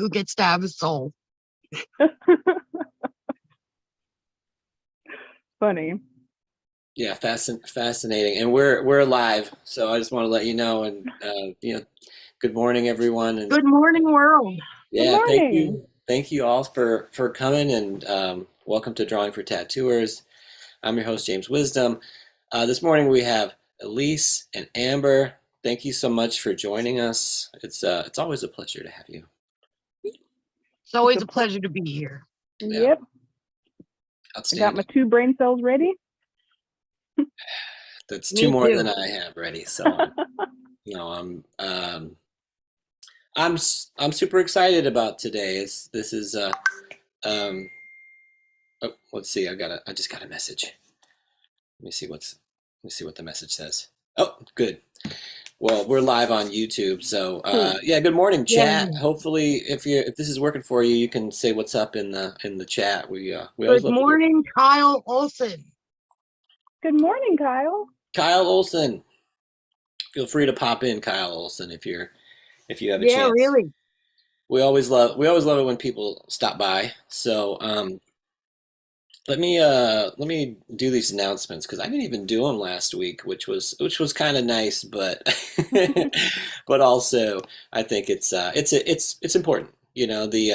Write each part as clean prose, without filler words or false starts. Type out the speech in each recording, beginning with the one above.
who gets to have a soul. Funny. Yeah, fascinating. And we're live, so I just want to let you know, and good morning, everyone. And Good morning, world. yeah, Good morning. thank you all for coming, and welcome to Drawing for Tattooers. I'm your host, James Wisdom. This morning we have Elise and Amber. Thank you so much for joining us. It's always a pleasure to have you. It's always a pleasure to be here. Yeah. Yep. I Outstanding. got my 2 brain cells ready. That's Me 2 more too. than I have ready. So, I'm super excited about today. This is oh, let's see. I just got a message. Let me see what the message says. Oh, good. Well, we're live on YouTube, so yeah. Good morning, chat. Yeah. Hopefully, if this is working for you, you can say what's up in the chat. We always Good love to hear. morning, Kyle Olson. Good morning, Kyle. Kyle Olson. Feel free to pop in, Kyle Olson, if you have a Yeah, chance. really. We always love it when people stop by. So let me do these announcements because I didn't even do them last week, which was kind of nice, but but also I think it's important. You know, we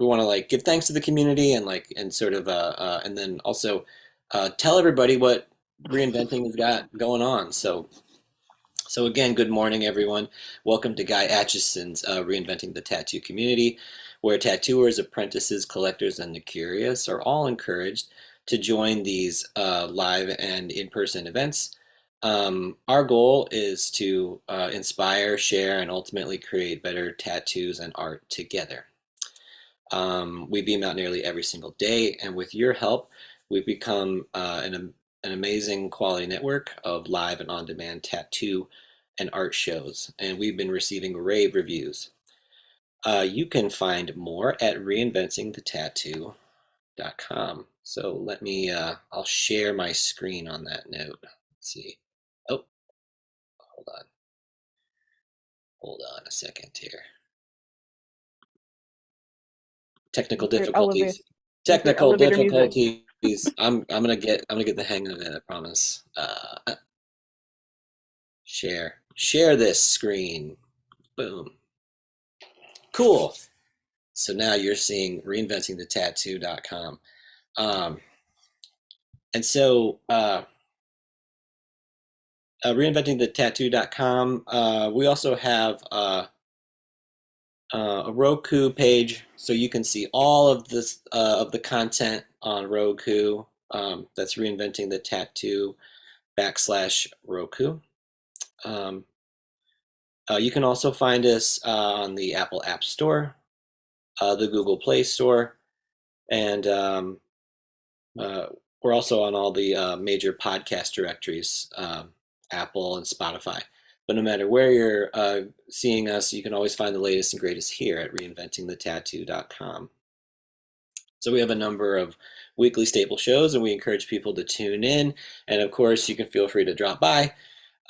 want to like give thanks to the community and sort of and then also tell everybody what Reinventing has got going on. So again, good morning, everyone. Welcome to Guy Atchison's Reinventing the Tattoo community, where tattooers, apprentices, collectors, and the curious are all encouraged to join these live and in-person events. Our goal is to inspire, share, and ultimately create better tattoos and art together. We beam out nearly every single day, and with your help, we've become an amazing quality network of live and on-demand tattoo and art shows, and we've been receiving rave reviews. You can find more at reinventingthetattoo.com. So let me, I'll share my screen on that note. Let's see. Oh, hold on a second here. Technical difficulties. Technical difficulties. I'm gonna get the hang of it, I promise. Share this screen. Boom. Cool. So now you're seeing reinventingthetattoo.com. And so reinventingthetattoo.com, we also have a Roku page, so you can see all of this of the content on Roku. That's Reinventing the Tattoo /Roku. You can also find us on the Apple App Store, the Google Play Store, and we're also on all the major podcast directories, Apple and Spotify. But no matter where you're seeing us, you can always find the latest and greatest here at reinventingthetattoo.com. So we have a number of weekly staple shows, and we encourage people to tune in. And of course, you can feel free to drop by.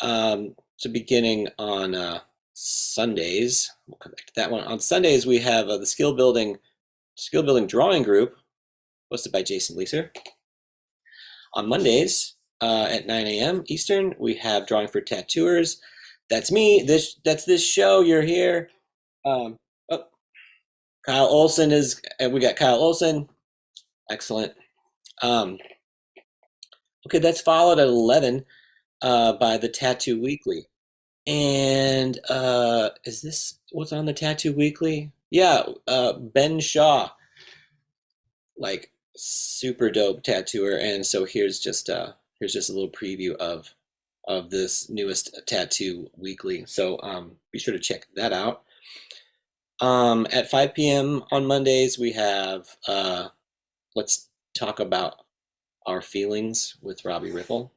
So beginning on Sundays, we'll come back to that one. On Sundays, we have the skill building drawing group, hosted by Jason Leeser. On Mondays at 9 a.m. Eastern, we have Drawing for Tattooers. That's me. That's this show. You're here. Oh, Kyle Olson is. We got Kyle Olson. Excellent. Okay, that's followed at 11 by the Tattoo Weekly. And is this what's on the Tattoo Weekly? Yeah, Ben Shaw, like super dope tattooer. And so here's just a little preview of this newest Tattoo Weekly. So be sure to check that out. At 5 p.m. on Mondays, we have Let's Talk About Our Feelings with Robbie Ripple.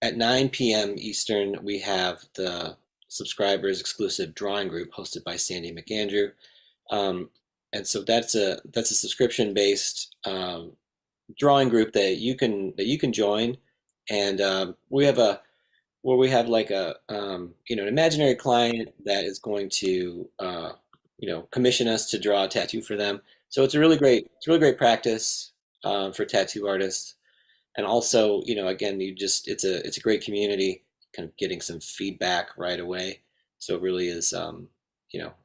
At 9 p.m. Eastern, we have the subscribers exclusive drawing group hosted by Sandy McAndrew. And so that's a subscription based drawing group that you can join. And we have a where we have like a an imaginary client that is going to commission us to draw a tattoo for them. So it's really great practice for tattoo artists. And also, again, it's a great community, kind of getting some feedback right away. So it really is,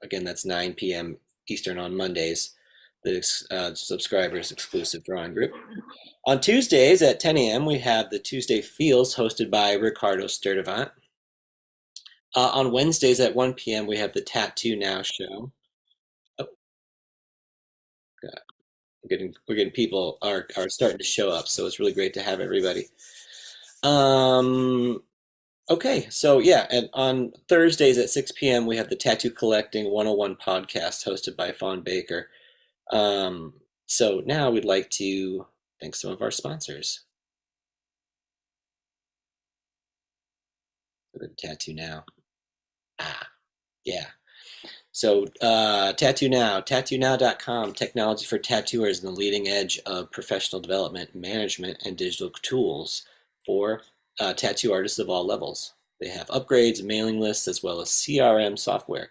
again, that's 9 p.m. Eastern on Mondays, the subscribers exclusive drawing group. On Tuesdays at 10 a.m., we have the Tuesday Feels hosted by Ricardo Sturdivant. On Wednesdays at 1 p.m., we have the Tattoo Now show. Oh, God. We're getting people are starting to show up, so it's really great to have everybody. Okay, so yeah, and on Thursdays at 6 p.m. we have the Tattoo Collecting 101 podcast hosted by Fawn Baker. So now we'd like to thank some of our sponsors for the Tattoo Now. Yeah. So Tattoo Now, tattoonow.com, technology for tattooers and the leading edge of professional development, management, and digital tools for tattoo artists of all levels. They have upgrades, mailing lists, as well as CRM software.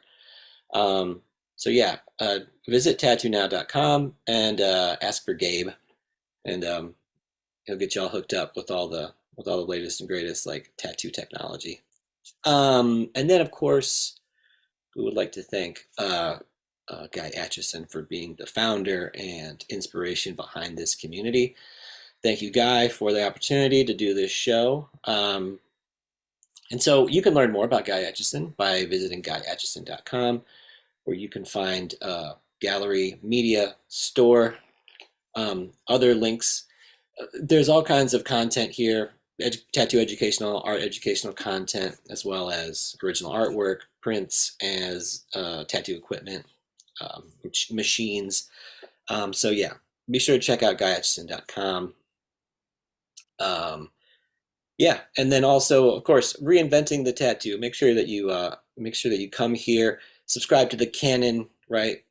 So yeah, visit tattoonow.com and ask for Gabe, and he'll get you all hooked up with all the latest and greatest like tattoo technology. And then of course, we would like to thank Guy Atchison for being the founder and inspiration behind this community. Thank you, Guy, for the opportunity to do this show. And so you can learn more about Guy Atchison by visiting guyatchison.com, where you can find gallery, media, store, other links. There's all kinds of content here, tattoo educational, art educational content, as well as original artwork, prints, as tattoo equipment, machines. So yeah, be sure to check out guyatchison.com. Yeah, and then also, of course, reinventing the tattoo. Make sure that you come here, subscribe to the canon, right?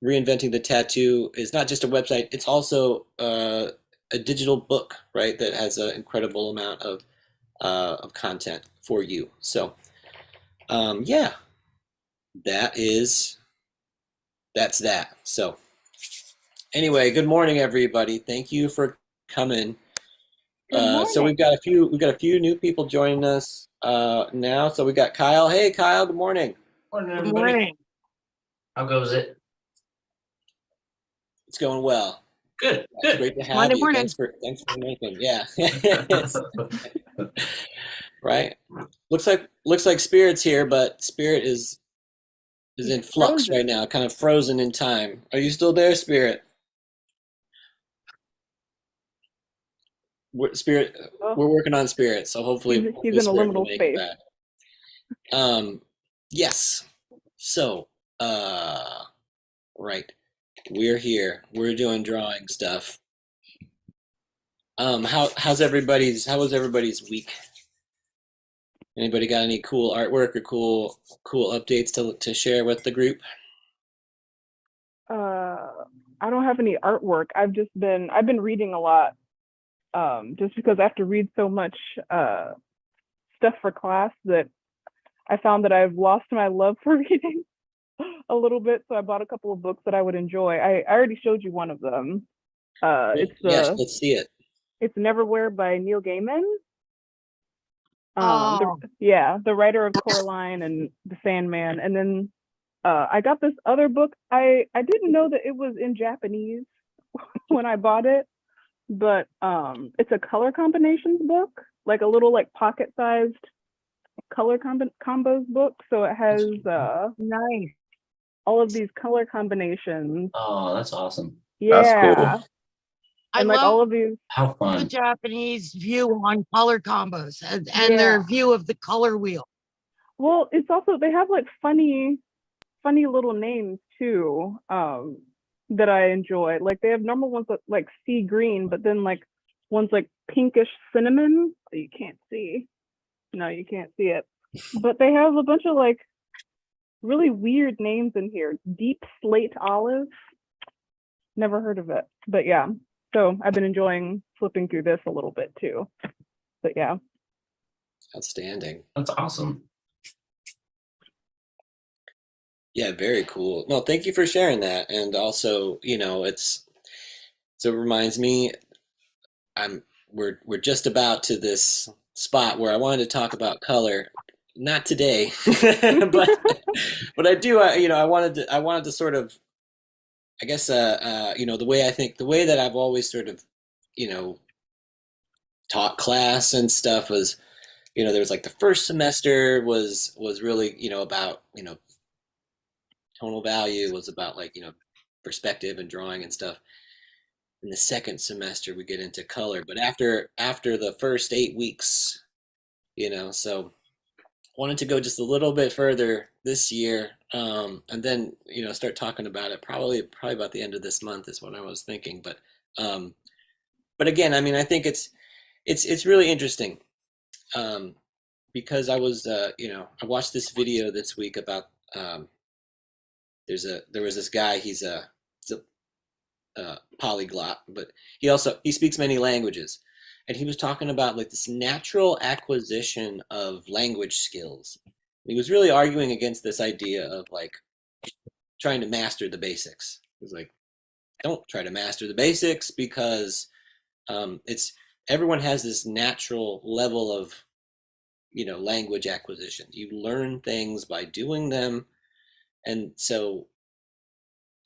Reinventing the Tattoo is not just a website; it's also a digital book, right? That has an incredible amount of content for you. So, yeah, that's that. So, anyway, good morning, everybody. Thank you for coming. Good morning. So we've got a few new people joining us now. So we got Kyle. Hey, Kyle. Good morning. Morning, Good everybody. morning. How goes it? It's going well. Good. It's great to have Monday you. morning. Thanks for making. Yeah. Right. Looks like Spirit's here, but Spirit is in flux Frozen. right now, kind of frozen in time. Are you still there, Spirit? Spirit, Oh, we're working on Spirit, so hopefully he's in a Spirit will liminal make it space. back. Yes. So, right. We're here. We're doing drawing stuff. How was everybody's week? Anybody got any cool artwork or cool updates to share with the group? I don't have any artwork. I've been reading a lot, just because I have to read so much stuff for class that I found that I've lost my love for reading a little bit. So I bought a couple of books that I would enjoy. I already showed you one of them. Yes, let's see it. It's Neverwhere by Neil Gaiman. Oh, The writer of Coraline and The Sandman. And then I got this other book. I didn't know that it was in Japanese when I bought it, but it's a color combinations book, like a little like pocket-sized color combos book. So it has nice. all of these color combinations. Oh, that's awesome. Yeah, That's cool. I and like all love of these. How the fun. Japanese view on color combos and their Yeah. view of the color wheel. Well, it's also they have like funny little names too, that I enjoy. Like they have normal ones that like sea green, but then like one's like pinkish cinnamon. You can't see. No, you can't see it. But they have a bunch of like really weird names in here. Deep slate olive. Never heard of it. But yeah. So I've been enjoying flipping through this a little bit too. But yeah. Outstanding. That's awesome. Yeah, very cool. No, thank you for sharing that. And also, you know, so it reminds me, I'm we're just about to this spot where I wanted to talk about color. Not today, but I do. You know, I wanted to sort of, I guess, you know, the way that I've always sort of, you know, taught class and stuff was, you know, there was like the first semester was really, you know, about, you know, tonal value, was about like, you know, perspective and drawing and stuff. In the second semester we get into color, but after the first 8 weeks, you know, so wanted to go just a little bit further this year, and then, you know, start talking about it probably about the end of this month is what I was thinking. Um, but again, I mean, I think it's really interesting, um, because I was, you know, I watched this video this week about, um, there was this guy, he's a polyglot, but he speaks many languages, and he was talking about like this natural acquisition of language skills. He was really arguing against this idea of like trying to master the basics. He was like, don't try to master the basics because it's everyone has this natural level of, you know, language acquisition. You learn things by doing them, and so,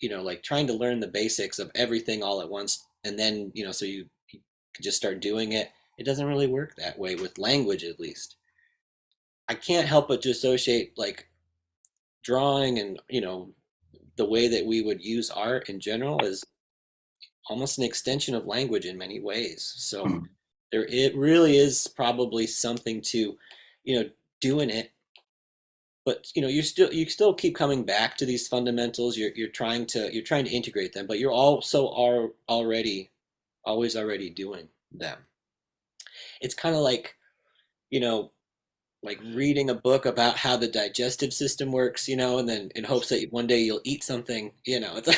you know, like trying to learn the basics of everything all at once, and then, you know, so you can just start doing it. It doesn't really work that way with language, at least. I can't help but to associate like drawing and, you know, the way that we would use art in general as almost an extension of language in many ways. So Mhm. it really is probably something to, you know, doing it, but you know, you still keep coming back to these fundamentals. You're trying to integrate them, but you're also are already always already doing them. It's kind of like, you know, like reading a book about how the digestive system works, you know, and then in hopes that one day you'll eat something, you know. It's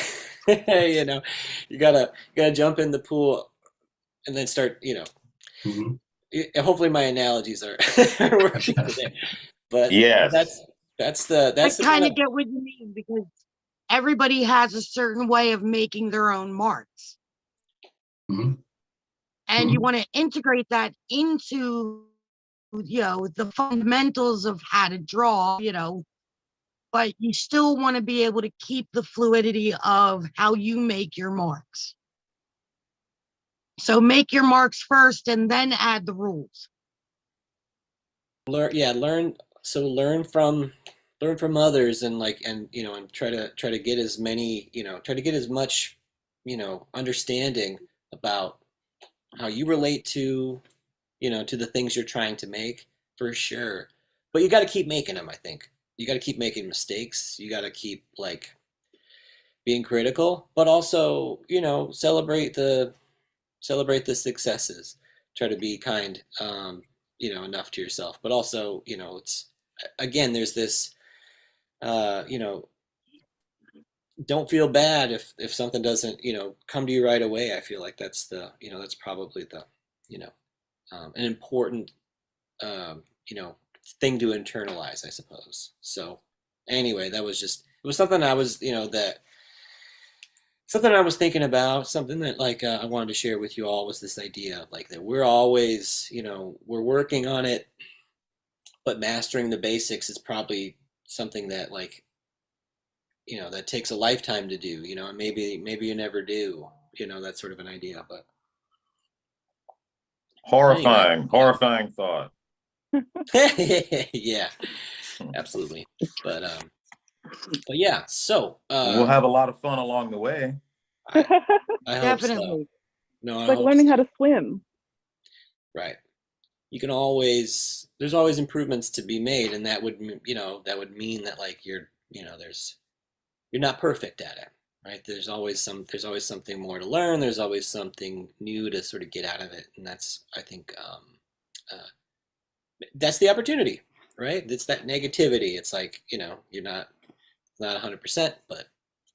like, you know, you gotta jump in the pool and then start, you know. Mhm. Hopefully my analogies are, are working today, but Yes. I that's the kind kind of. of get what you mean because everybody has a certain way of making their own marks. Mhm. And you Mhm. want to integrate that into, you know, the fundamentals of how to draw, you know, but you still want to be able to keep the fluidity of how you make your marks. So make your marks first and then add the rules. Learn, so learn from others, and like, and you know, and try to get as many, you know, try to get as much, you know, understanding about how you relate to, you know, to the things you're trying to make, for sure. But you got to keep making them, I think. You got to keep making mistakes. You got to keep like being critical, but also, you know, celebrate the successes. Try to be kind, you know, enough to yourself, but also, you know, it's again, there's this, you know, don't feel bad if something doesn't, you know, come to you right away. I feel like that's the, you know, that's probably the, you know, an important, you know, thing to internalize, I suppose. So anyway, that was just, it was something I was, you know, that something I was thinking about, something that like, I wanted to share with you all, was this idea of like that we're always, you know, we're working on it, but mastering the basics is probably something that like, you know, that takes a lifetime to do, you know, and maybe you never do, you know, that's sort of an idea. But anyway, Horrifying, horrifying thought. yeah, absolutely. But yeah, so We'll have a lot of fun along the way. I It's I hope so. Definitely. No, I like hope learning so. how to swim. Right. You can always, there's always improvements to be made, and that would, you know, that would mean that like you're, you know, you're not perfect at it, right? There's always something more to learn. There's always something new to sort of get out of it, and that's, I think, uh, that's the opportunity, right? It's that negativity. It's like, you know, you're not 100%, but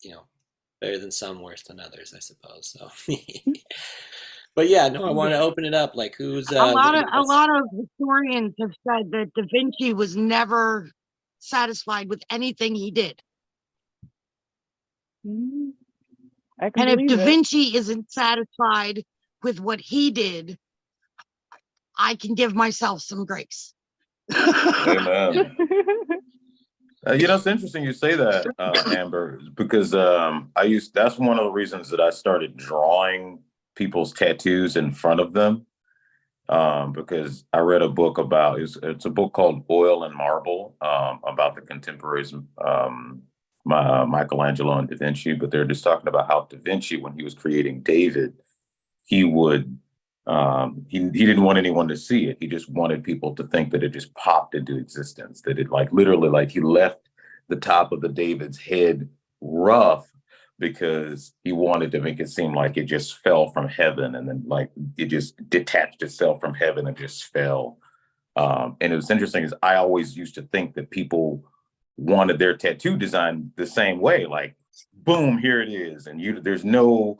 you know, better than some, worse than others, I suppose. So, But yeah, no, I want to open it up. Like, who's A lot of a what's- lot of historians have said that Da Vinci was never satisfied with anything he did. Mm, I can And if believe Da it. Vinci isn't satisfied with what he did, I can give myself some grace. Amen. It's interesting you say that, Amber, because that's one of the reasons that I started drawing people's tattoos in front of them. Because I read a book about it's a book called Oil and Marble, about the contemporaries, Michelangelo and Da Vinci, but they're just talking about how Da Vinci, when he was creating David, he would he didn't want anyone to see it. He just wanted people to think that it just popped into existence, that it like literally like he left the top of the David's head rough because he wanted to make it seem like it just fell from heaven, and then like it just detached itself from heaven and just fell. And it was interesting is I always used to think that people wanted their tattoo design the same way, like boom, here it is, and there's no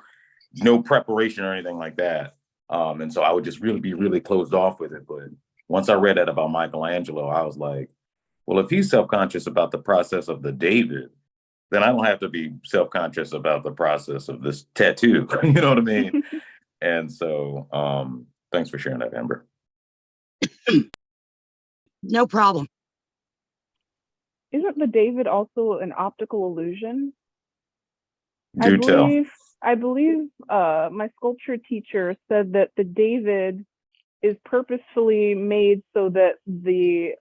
preparation or anything like that. And so I would just really be really closed off with it. But once I read that about Michelangelo, I was like, well, if he's self-conscious about the process of the David, then I don't have to be self-conscious about the process of this tattoo. You know what I mean? And so thanks for sharing that, Amber. No problem. Isn't the David also an optical illusion? Do tell. I believe my sculpture teacher said that the David is purposefully made so that the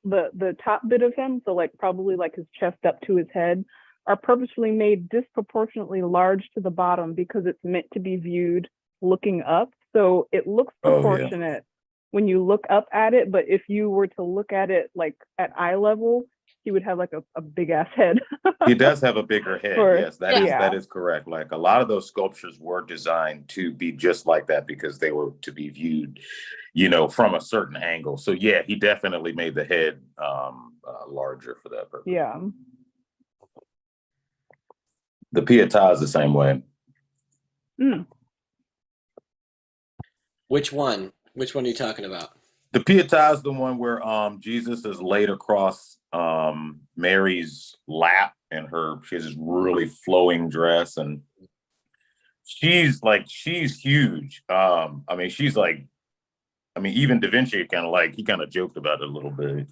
top bit of him, so like probably like his chest up to his head, are purposefully made disproportionately large to the bottom because it's meant to be viewed looking up. So it looks proportionate when you look up at it, but if you were to look at it like at eye level, he would have like a big ass head. He does have a bigger head. Yes, that is correct. Like a lot of those sculptures were designed to be just like that because they were to be viewed, from a certain angle. So yeah, he definitely made the head larger for that purpose. Yeah. The Pietà is the same way. Mm. which one? Which one are you talking about? The Pietà is the one where Jesus is laid across Mary's lap, and she has this really flowing dress, and she's huge. She's like, even Da Vinci he kind of joked about it a little bit.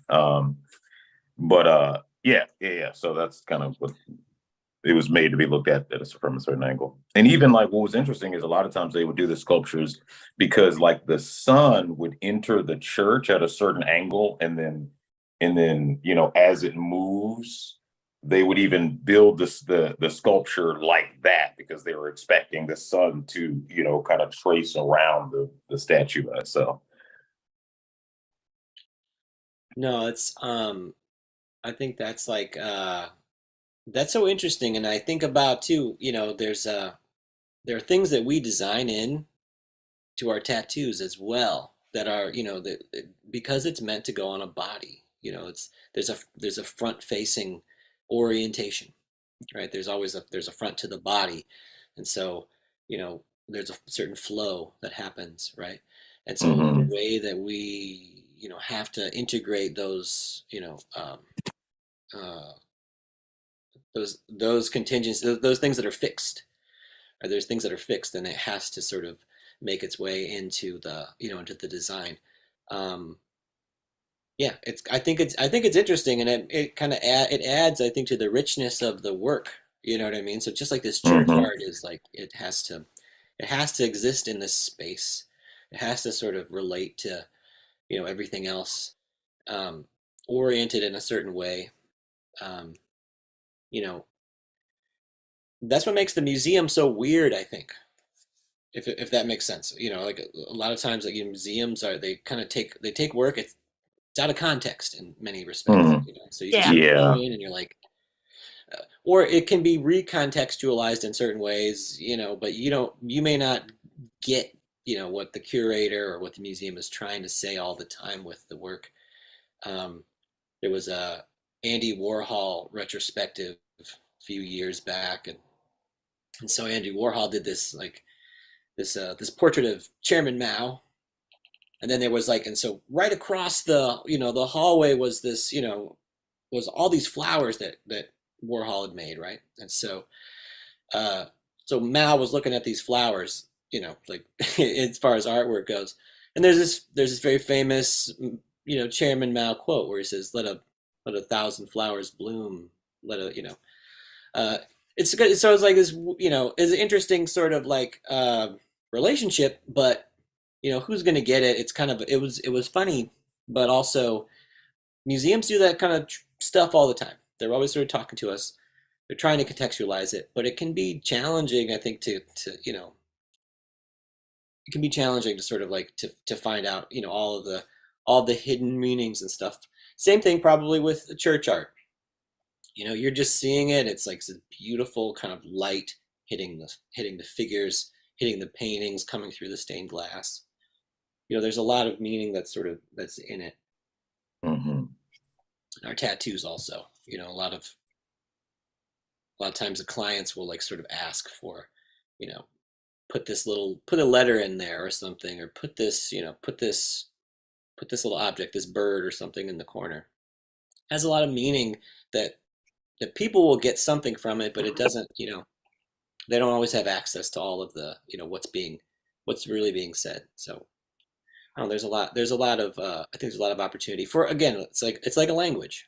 Yeah. So that's kind of what it was made to be looked at from a certain angle. And even like what was interesting is a lot of times they would do the sculptures because like the sun would enter the church at a certain angle, and then as it moves, they would even build the sculpture like that because they were expecting the sun to kind of trace around the statue itself. No, it's I think that's like that's so interesting, and I think about too, there are things that we design in to our tattoos as well that are, because it's meant to go on a body, it's there's a front facing orientation, right? There's a front to the body, and so, there's a certain flow that happens, right? And so the Mm-hmm. way that we, have to integrate those, uh, those contingencies, those things that are fixed, or there's things that are fixed, and it has to sort of make its way into into the design. Um, yeah, I think it's interesting, and it kind of it adds, I think, to the richness of the work. You know what I mean? So just like this church Mm-hmm. art is like, it has to exist in this space. It has to sort of relate to, everything else, um, oriented in a certain way. Um, you know, that's what makes the museum so weird, I think. If that makes sense, like a lot of times, like museums they take work, it's out of context in many respects, Mm-hmm. so you just Yeah. sort of go Yeah. in and you're like, or it can be recontextualized in certain ways, but you may not get, what the curator or what the museum is trying to say all the time with the work. um, there was a Andy Warhol retrospective a few years back, and so Andy Warhol did this like this portrait of Chairman Mao, and then there was like, and so right across the the hallway was this was all these flowers that Warhol had made, right? And uh, so Mao was looking at these flowers, like as far as artwork goes, and there's this very famous Chairman Mao quote where he says, let a thousand flowers bloom, let a it's good. So it's like this, is an interesting sort of like relationship, but who's going to get it? It's kind of it was funny, but also museums do that kind of stuff all the time. They're always sort of talking to us. They're trying to contextualize it, but it can be challenging, I think, to it can be challenging to sort of like to find out, all the hidden meanings and stuff. Same thing probably with the church art. You're just seeing it. It's like this beautiful kind of light hitting the figures, hitting the paintings, coming through the stained glass. There's a lot of meaning that's in it. Mm-hmm. Our tattoos also, a lot of times the clients will like sort of ask for, put a letter in there or something, or put this little object, this bird or something in the corner. It has a lot of meaning that people will get something from it, but it doesn't, they don't always have access to all of the, what's really being said. So I don't know, there's a lot of I think there's a lot of opportunity for, again, it's like a language.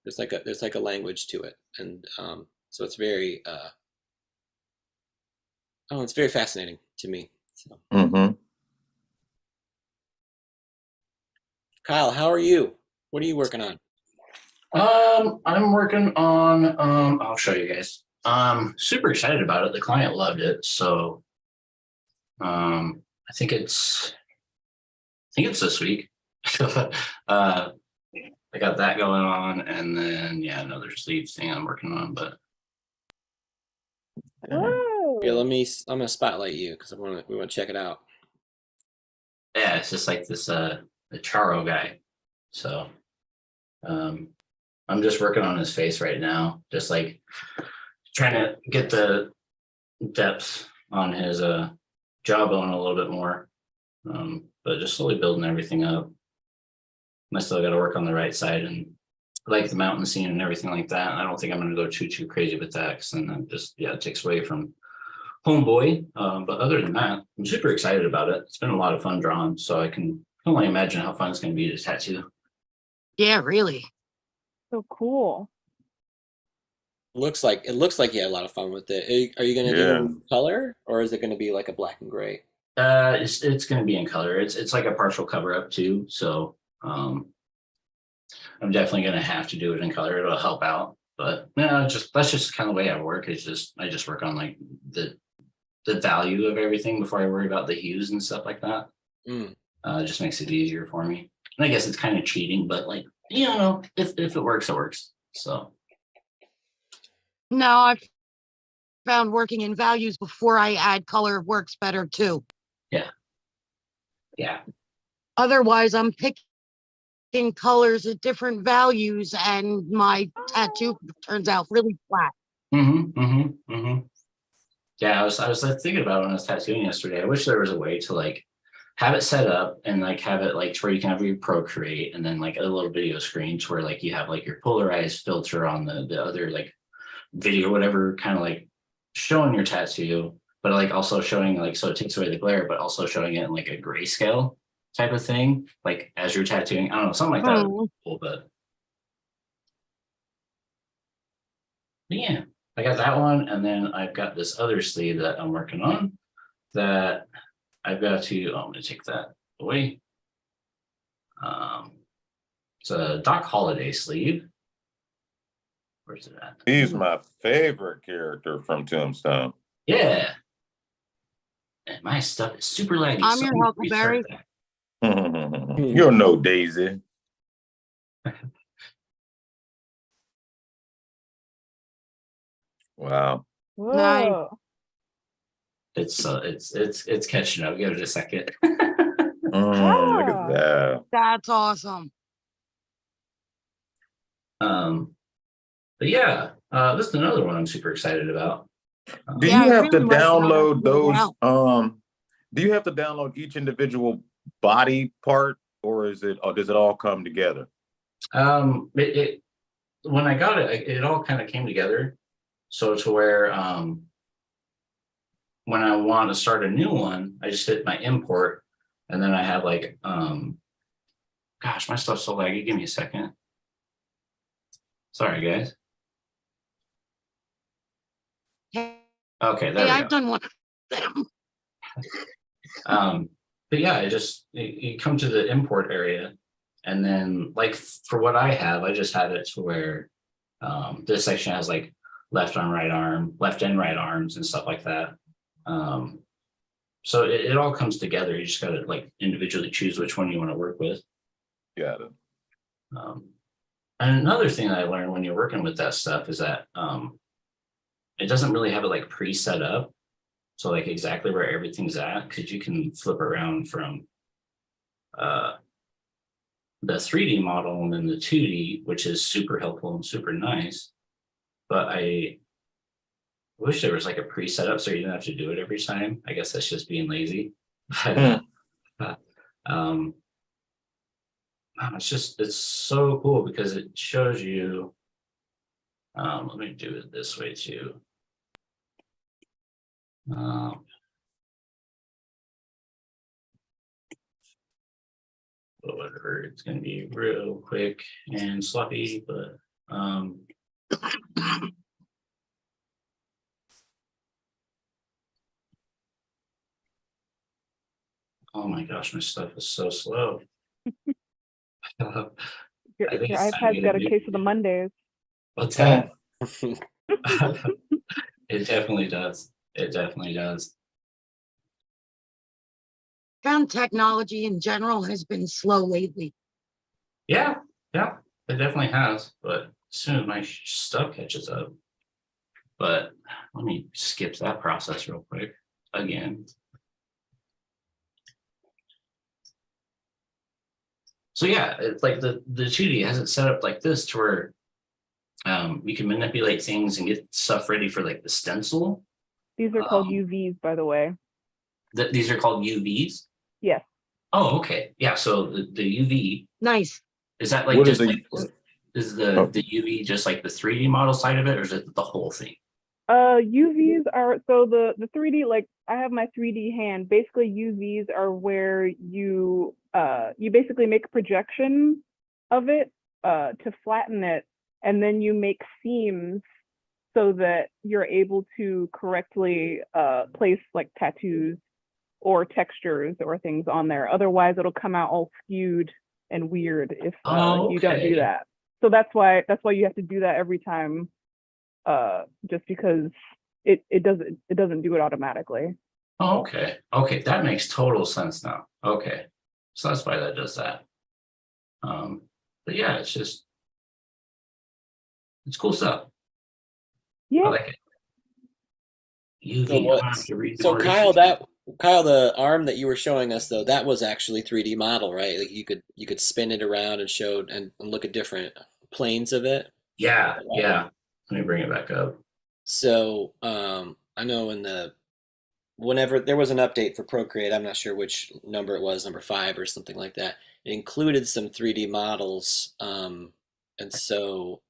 There's like a language to it. And so it's very it's very fascinating to me. So. Mm-hmm. Kyle, how are you? What are you working on? I'm working on, I'll show you guys. Super excited about it. The client loved it. So, I think it's this week. I got that going on, and then another sleeve thing I'm working on, but Whoa. Yeah, I'm gonna spotlight you because we want to check it out. yeah, it's just like this, the Charo guy. So, I'm just working on his face right now, just like trying to get the depth on his jawbone a little bit more, but just slowly building everything up. I still got to work on the right side and like the mountain scene and everything like that. I don't think I'm going to go too crazy with that, because then that just it takes away from Homeboy. But other than that, I'm super excited about it. It's been a lot of fun drawing, so I can only imagine how fun it's going to be to tattoo. Yeah, really. So cool. It looks like you had a lot of fun with it. Are you going to do color, or is it going to be like a black and gray? It's going to be in color. It's like a partial cover up too. So I'm definitely going to have to do it in color. It'll help out. But that's just kind of the way I work. I just work on like the value of everything before I worry about the hues and stuff like that. It just makes it easier for me. And I guess it's kind of cheating, but like, if it works, it works. So. No, I've found working in values before I add color works better too. Yeah. Otherwise, I'm picking colors at different values and my tattoo turns out really flat. Yeah, I was like thinking about it when I was tattooing yesterday. I wish there was a way to like have it set up and like have it like to where you can have your Procreate and then like a little video screen to where like you have like your polarized filter on the other like video, whatever, kind of like showing your tattoo, but like also showing like, so it takes away the glare, but also showing it in like a grayscale type of thing, like as you're tattooing. I don't know, something like that would be cool, but yeah, I got that one. And then I've got this other sleeve that I'm working on that I've got to, I'm going to take that away. It's a Doc Holliday sleeve. Where's it at? He's my favorite character from Tombstone. Yeah. And my stuff is super laggy. I'm your Huckleberry. You're no Daisy. Wow. Whoa. It's catching up. Give it a second. Look at that. That's awesome. But yeah, this is another one I'm super excited about. Do Yeah, you I have to really like how that's download rolled those? out. Do you have to download each individual body part, or does it all come together? It when I got it, it all kind of came together. So to where when I want to start a new one, I just hit my import, and then I have like gosh, my stuff's so laggy. Give me a second. Sorry, guys. Hey, Okay, there we I've go. done one of them. But yeah, you come to the import area, and then like for what I have, I just have it to where this section has like left arm, right arm, left and right arms and stuff like that. So it all comes together. You just got to like individually choose which one you want to work with. Got it. And another thing that I learned when you're working with that stuff is that it doesn't really have it like pre-set up. So like exactly where everything's at, because you can flip around from the 3D model and then the 2D, which is super helpful and super nice. But I wish there was like a pre-set up so you didn't have to do it every time. I guess that's just being lazy. But it's so cool because it shows you. Let me do it this way too. Whatever, it's gonna be real quick and sloppy, but oh my gosh, my stuff is so slow. Your, I think your it's time iPad's got a case of the Mondays. What's that? It definitely does. It definitely does. Found technology in general has been slow lately. Yeah, yeah, it definitely has. But as soon as my stuff catches up. But let me skip that process real quick again. So yeah, it's like the 2D has it set up like this to where we can manipulate things and get stuff ready for like the stencil. These are called UVs, by the way. These are called UVs? Yes. Oh, okay. Yeah, so the UV. Nice. Is that like What just is like is the UV just like the 3D model side of it, or is it the whole thing? UVs are so the 3D, like I have my 3D hand. Basically, UVs are where you basically make a projection of it to flatten it, and then you make seams so that you're able to correctly place like tattoos or textures or things on there. Otherwise, it'll come out all skewed and weird if you don't do that. So that's why you have to do that every time, just because it doesn't do it automatically. Oh, okay. Okay, that makes total sense now. Okay, so that's why that does that. But yeah, it's cool stuff. Yeah. I like it. UV. I'm gonna have to read So more Kyle, research. Kyle, the arm that you were showing us though, that was actually 3D model, right? Like you could spin it around and show and look at different planes of it. Yeah, yeah. Let me bring it back up. So I know whenever there was an update for Procreate, I'm not sure which number it was, number 5 or something like that. It included some 3D models, and so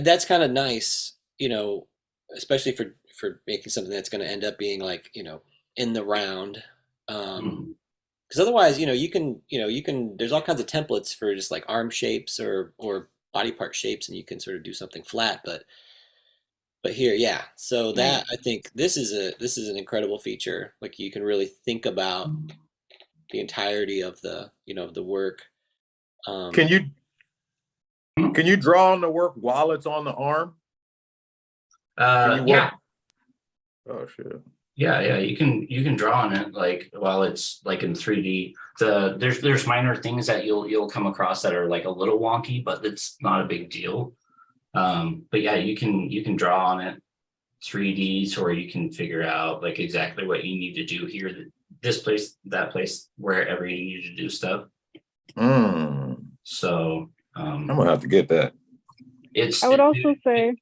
that's kind of nice, especially for making something that's going to end up being like in the round. Because otherwise, you can. There's all kinds of templates for just like arm shapes or body part shapes, and you can sort of do something flat, but here, yeah. So that I think this is an incredible feature. Like you can really think about the entirety of the work. Can you draw on the work while it's on the arm? Yeah. Oh shit. Yeah, you can draw on it like while it's like in 3D. There's minor things that you'll come across that are like a little wonky, but it's not a big deal. But yeah, you can draw on it 3D, so where you can figure out like exactly what you need to do here, this place, that place, wherever you need to do stuff. So I'm gonna have to get that. I would also say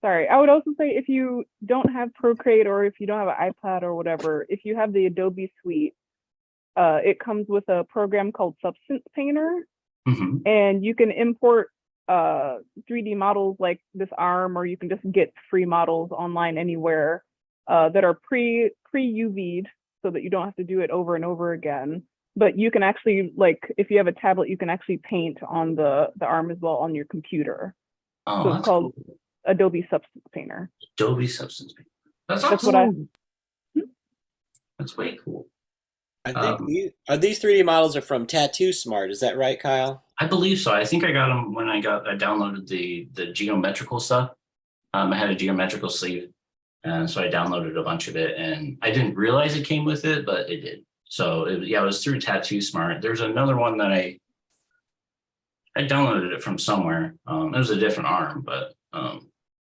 Sorry, I would also say if you don't have Procreate or if you don't have an iPad or whatever, if you have the Adobe Suite, it comes with a program called Substance Painter, Mhm. and you can import 3D models like this arm, or you can just get free models online anywhere that are pre UV'd, so that you don't have to do it over and over again. But you can actually, like, if you have a tablet, you can actually paint on the arm as well on your computer. Oh, So it's that's called cool. Adobe Substance Painter. Adobe Substance Painter. That's That's awesome. what I. That's way cool. I think Um, these 3D models are from Tattoo Smart. Is that right, Kyle? I believe so. I think I got them when I downloaded the geometrical stuff. I had a geometrical sleeve, and so I downloaded a bunch of it, and I didn't realize it came with it, but it did. So yeah, it was through Tattoo Smart. There's another one that I downloaded it from somewhere. It was a different arm, but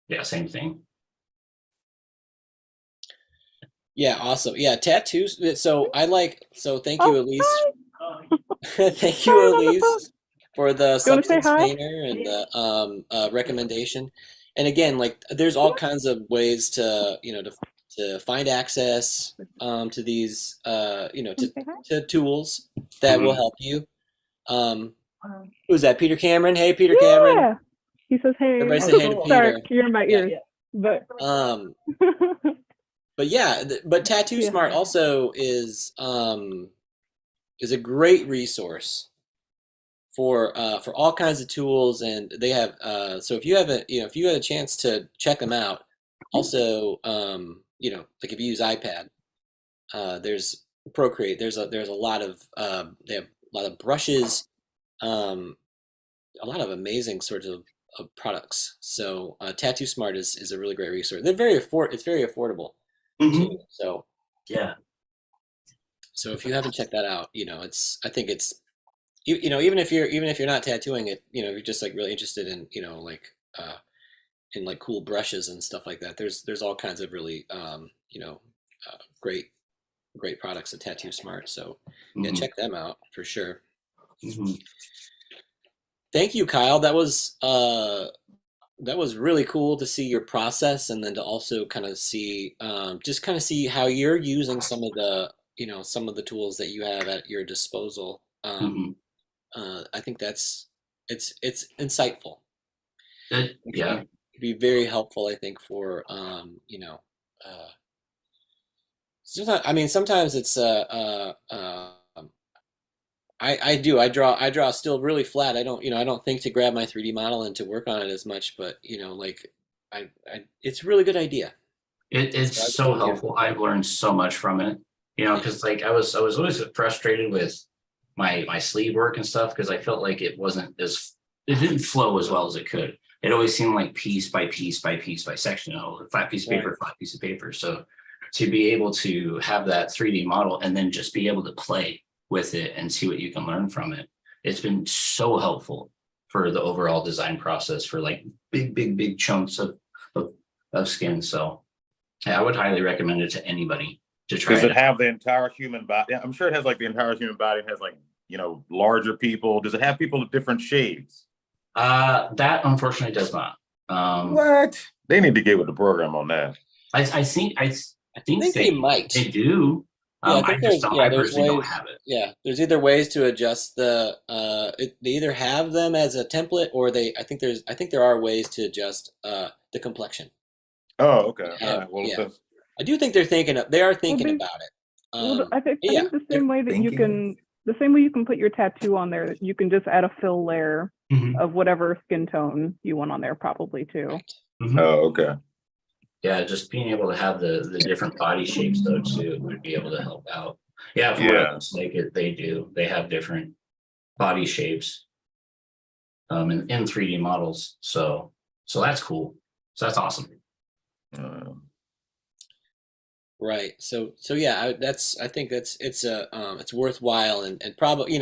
yeah, same thing. Yeah, awesome. Yeah, tattoos. So thank you, Oh, Elise. hi. Thank Hi, you, I'm on the phone. Elise, for the You want to say substance hi? painter and the recommendation. And again, like there's all kinds of ways to to find access to these Want to say hi? to tools that will Mhm. help you. Who's that? Peter Cameron. Hey, Peter Cameron. Yeah. He says, "Hey." Everybody say hey to Sorry, Peter. you're in my Yeah. ears, but Um, but yeah, but Tattoo yeah. Smart also is a great resource for all kinds of tools, and they have so if you have if you had a chance to check them out, also like if you use iPad, there's Procreate. There's a lot of they have a lot of brushes, um, a lot of amazing sorts of products. So Tattoo Smart is a really great resource. It's very affordable too. Mhm. So Yeah. if you haven't checked that out, I think it's even if you're not tattooing it, if you're just like really interested in uh in like cool brushes and stuff like that, there's all kinds of really great products at Tattoo Smart. So yeah, Mhm. check them out for sure. Mhm. Thank you, Kyle. That was really cool to see your process, and then to also kind of see just kind of see how you're using some of the some of the tools that you have at your disposal. Mhm. I think it's insightful. It could Yeah. be very helpful, I think, for uh, sometimes. I mean, sometimes it's I draw still really flat. I don't think to grab my 3D model and to work on it as much, but like it's a really good idea. It's So so yeah, helpful. I've learned so much from it. yeah, Because like I was always frustrated with my sleeve work and stuff because I felt like it didn't flow as well as it could. It always seemed like piece by piece by piece by section, a flat piece of right. paper, flat piece of paper. So to be able to have that 3D model and then just be able to play with it and see what you can learn from it, it's been so helpful for the overall design process for like big chunks of skin. So yeah, I would highly recommend it to anybody to try Does it it out. have the entire human body? I'm sure it has like the entire human body. It has like, larger people. Does it have people of different shades? That unfortunately does not. What? They need to get with the program on that. I think I I think think they might. they do. Yeah, I I think just don't. I there's personally don't ways. have it. Yeah, there's either ways to adjust they either have them as a template, or I think there are ways to adjust the complexion. Oh, okay. They All have, right. Well, yeah. I do think they are Well, thinking about it. I Yeah, think the they're same way that thinking. the same way you can put your tattoo on there, you can just add a fill layer Mhm. of whatever skin tone you want on there, probably too. right. Mhm. Oh, okay. Yeah, just being able to have the different body shapes though too would be able to help out. Yeah, from what it Yeah. looks like, they do. They have different body shapes in 3D models. So that's cool. So that's awesome. Uh, Right. So yeah, I think it's worthwhile, and probably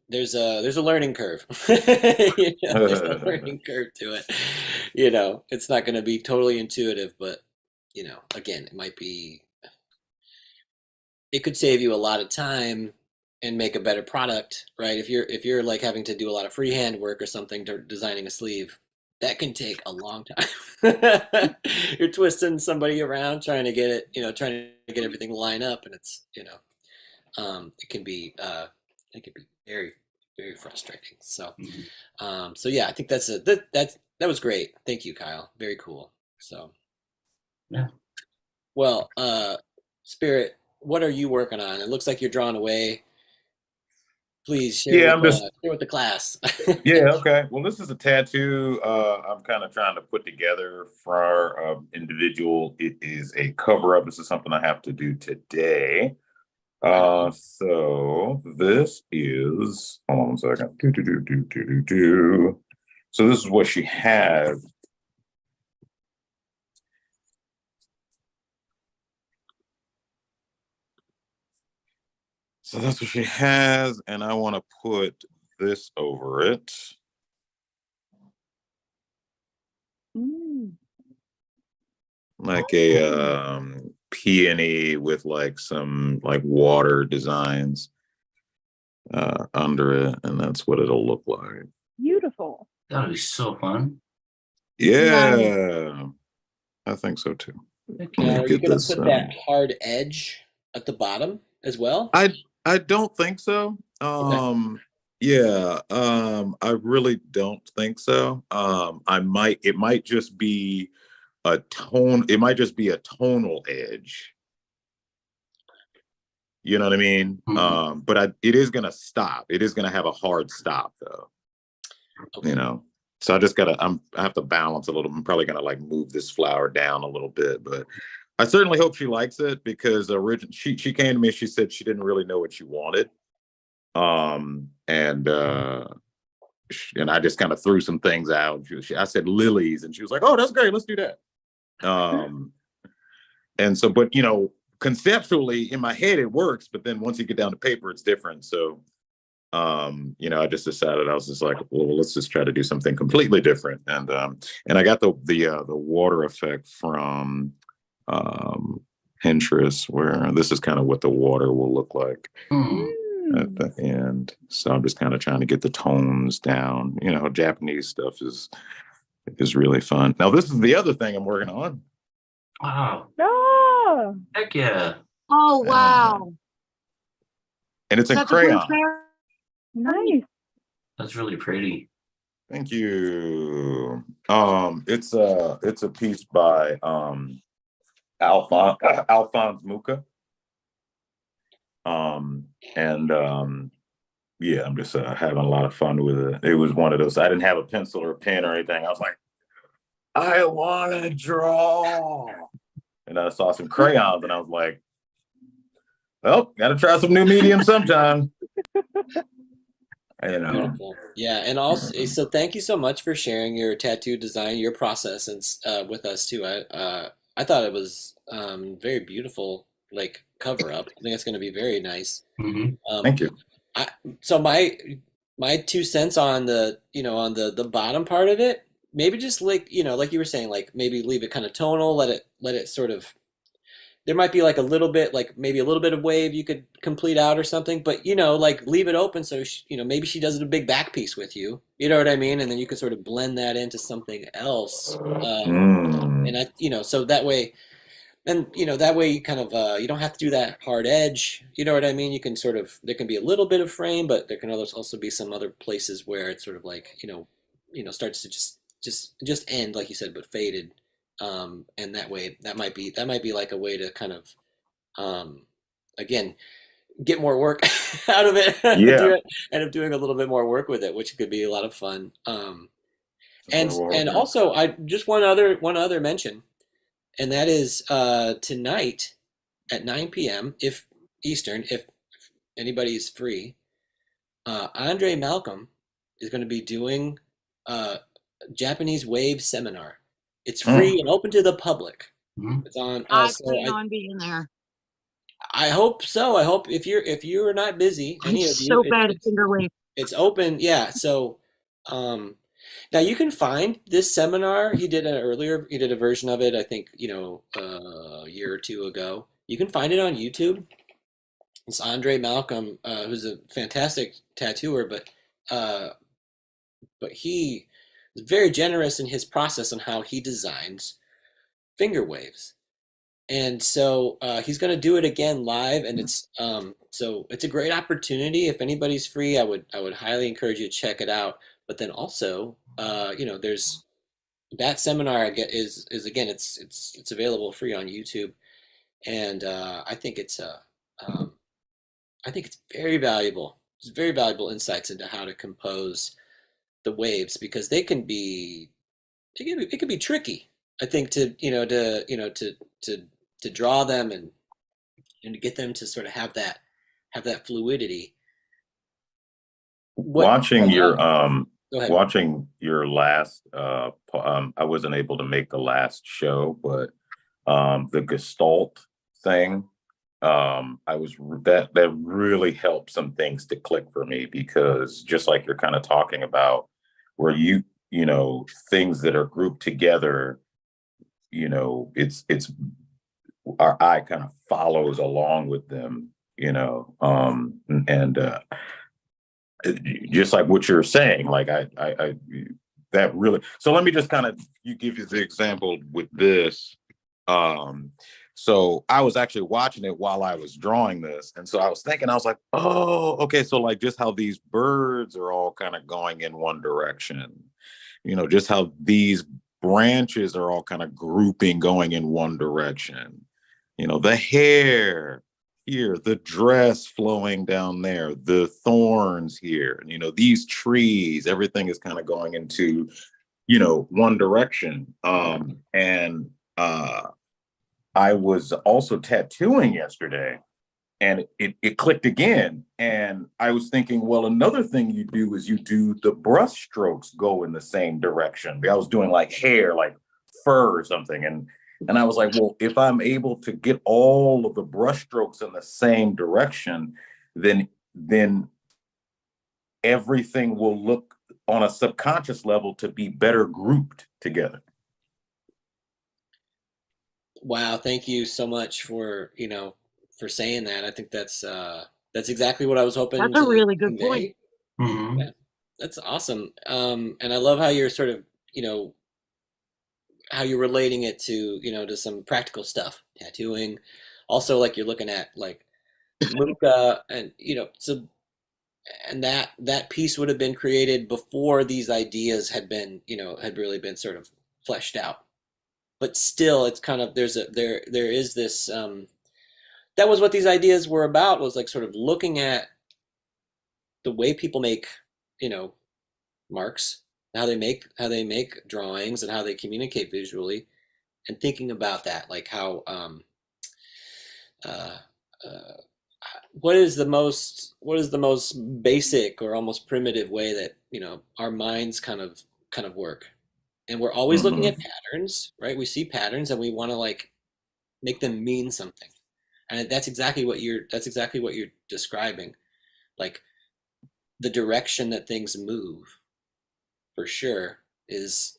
there's a learning curve. There's a learning curve to it. It's not going to be totally intuitive, but again, it could save you a lot of time and make a better product, right? If you're like having to do a lot of freehand work or something to designing a sleeve, that can take a long time. You're twisting somebody around trying to get it, trying to get everything lined up, and it's, it can be very, very frustrating. So, Mhm. so yeah, I think that was great. Thank you, Kyle. Very cool. So, Yeah. well, Spirit, what are you working on? It looks like you're drawn away. Please Yeah, I'm just share with the class. yeah, okay. Well, this is a tattoo I'm kind of trying to put together for our individual. It is a cover up. This is something I have to do today. Right on. So this is, hold on a second. Do. So this is what she has. So that's what she has, and I want to put this over it. Mm. Like a peony with like some like water designs under it, and that's what it'll look like. Beautiful. That'll be so fun. Nice. Yeah, I think so too. Heck Let Now, me yeah. are you get going to this. put that hard edge at the bottom as well? I don't think so. Okay. Yeah, I really don't think so. It might just be a tone, it might just be a tonal edge. You know what I mean? Mhm. But it is gonna stop. It is gonna have a hard stop though. Okay. So I have to balance a little. I'm probably gonna like move this flower down a little bit, but I certainly hope she likes it because she came to me, she said she didn't really know what she wanted. And I just kind of threw some things out. I said lilies, and she was like, "Oh, that's great. Let's do that." Um, and so, but conceptually in my head it works, but then once you get down to paper, it's different. So, I just decided I was just like, well, let's just try to do something completely different. And I got the water effect from Pinterest, where this is kind of what the water will look like Hmm. at the end. So I'm just kind of trying to get the tones down. Japanese stuff is really fun. Now this is the other thing I'm working on. Wow. Ah, Heck yeah. Oh, Uh, wow. and it's Is in that the Prince crayon. Mary? nice. That's really pretty. Thank you. It's a piece by Alphonse Mucha. And yeah, I'm just having a lot of fun with it. It was one of those. I didn't have a pencil or a pen or anything. I was like, I want to draw, and I saw some crayons, and I was like, well, got to try some new medium sometime. Beautiful. Yeah, and also, so thank you so much for sharing your tattoo design, your process, and with us too. I thought it was very beautiful, like cover up. I think it's going to be very nice. Hmm. Um, Thank you. I, so my 2 cents on the bottom part of it, maybe just like like you were saying, like maybe leave it kind of tonal, let it sort of, there might be like a little bit, like maybe a little bit of wave you could complete out or something, but like leave it open so maybe she does a big back piece with you, you know what I mean, and then you can sort of blend that into something else. Mm. And so that way, and that way you kind of you don't have to do that hard edge, you know what I mean, you can sort of, there can be a little bit of frame, but there can also be some other places where it's sort of like starts to just end, like you said, but faded. And that way, that might be like a way to kind of um, again, get more work out of it. Yeah. End up doing a little bit more work with it, which could be a lot of fun. Well, And okay. also, I just one other mention, and that is tonight at 9 p.m. if Eastern, if anybody is free. Andre Malcolm is going to be doing a Japanese wave seminar. It's free Mm. and open to the public. Hmm. It's on. I So plan on being there. I hope so. I hope if you're not busy, I'm any of you, so bad at finger wave. it's open. Yeah. So um, now you can find this seminar. He did a version of it, I think, a year or two ago. You can find it on YouTube. It's Andre Malcolm, who's a fantastic tattooer, but he is very generous in his process on how he designs finger waves. And so he's going to do it again live, and it's a great opportunity. If anybody's free, I would highly encourage you to check it out. But then also, there's that seminar. Is again, it's available free on YouTube, and um, I think it's very valuable. It's very valuable insights into how to compose the waves because it can be tricky. I think to draw them and to get them to sort of have that fluidity. What Watching your Go ahead. watching your last I wasn't able to make the last show, but the Gestalt thing, I was that really helped some things to click for me because just like you're kind of talking about where things that are grouped together, it's our eye kind of follows along with them, and just like what you're saying, like I that really. So let me just kind of give you the example with this. So I was actually watching it while I was drawing this, and so I was thinking, I was like, oh, okay, so like just how these birds are all kind of going in one direction, just how these branches are all kind of grouping going in one direction. The hair here, the dress flowing down there, the thorns here, and these trees, everything is kind of going into, one direction. And I was also tattooing yesterday and it clicked again. And I was thinking, well, another thing you do is you do the brush strokes go in the same direction. I was doing like hair, like fur or something. And I was like, well, if I'm able to get all of the brush strokes in the same direction, then everything will look on a subconscious level to be better grouped together. Wow, thank you so much for saying that. I think that's exactly what I was hoping That's a to really good point. convey. Mhm. Yeah, that's awesome. And I love how you're sort of, how you're relating it to some practical stuff, tattooing. Also, like you're looking at like Luca, and that piece would have been created before these ideas had really been sort of fleshed out. But still, it's kind of there is this that was what these ideas were about, was like sort of looking at the way people make you know marks, how they make drawings and how they communicate visually, and thinking about that, like how uh, uh, what is the most basic or almost primitive way that our minds kind of work, and we're always looking Mm-hmm. at patterns, right? We see patterns and we want to like make them mean something, and that's exactly what you're describing, like the direction that things move, for sure, is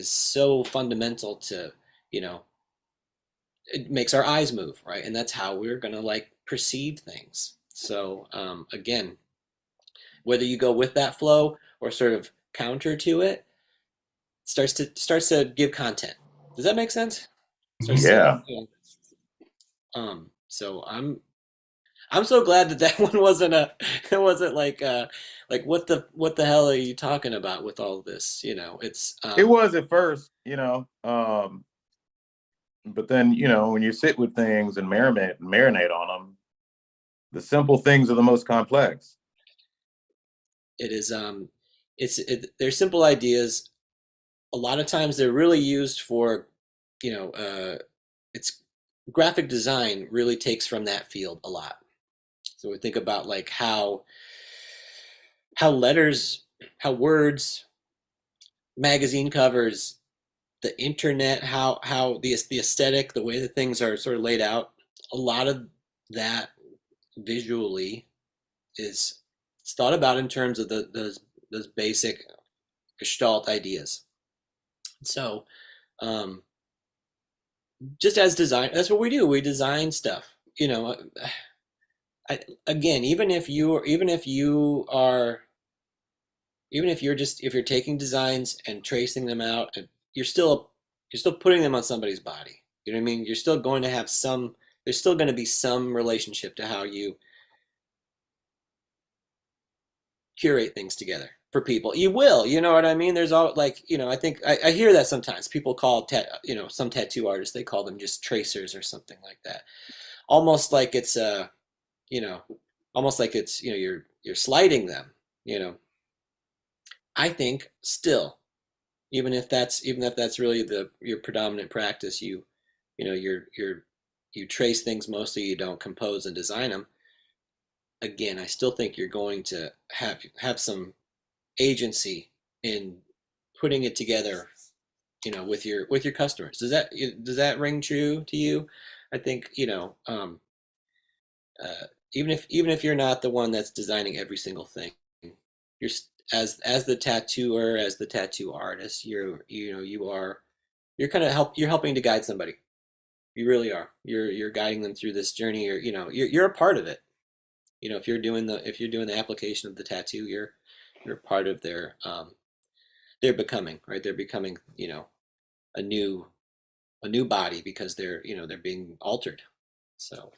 so fundamental to you know it makes our eyes move, right? And that's how we're gonna like perceive things. So again, whether you go with that flow or sort of counter to it, starts to give content. Does that make sense? Starts Mhm. to Yeah. so I'm so glad that that one wasn't a it wasn't like what the hell are you talking about with all this? It's It was at first, but then, when you sit with things and marinate on them, the simple things are the most complex. it is they're simple ideas. A lot of times they're really used for it's graphic design really takes from that field a lot. So we think about like how letters, how words, magazine covers, the internet, how the aesthetic, the way that things are sort of laid out. A lot of that visually is it's thought about in terms of those basic gestalt ideas. So um, just as design, that's what we do. We design stuff. Again, even if you are even if you're taking designs and tracing them out, and you're still putting them on somebody's body. You know what I mean? You're still going to have some. There's still going to be some relationship to how you curate things together for people. You will, you know what I mean? There's all like, I think I hear that sometimes people call some tattoo artists, they call them just tracers or something like that. Almost like it's you know, almost like it's, you're sliding them, you know. I think still, even if that's really your predominant practice, you trace things mostly, you don't compose and design them. Again, I still think you're going to have some agency in putting it together, with your customers. Does that ring true to you? I think, uh, even if you're not the one that's designing every single thing, you're as the tattooer, as the tattoo artist, you're kind of you're helping to guide somebody. You really are. You're guiding them through this journey. You're a part of it. If you're doing the application of the tattoo, you're a part of their becoming, right? They're becoming, a new a new body because they're being altered. So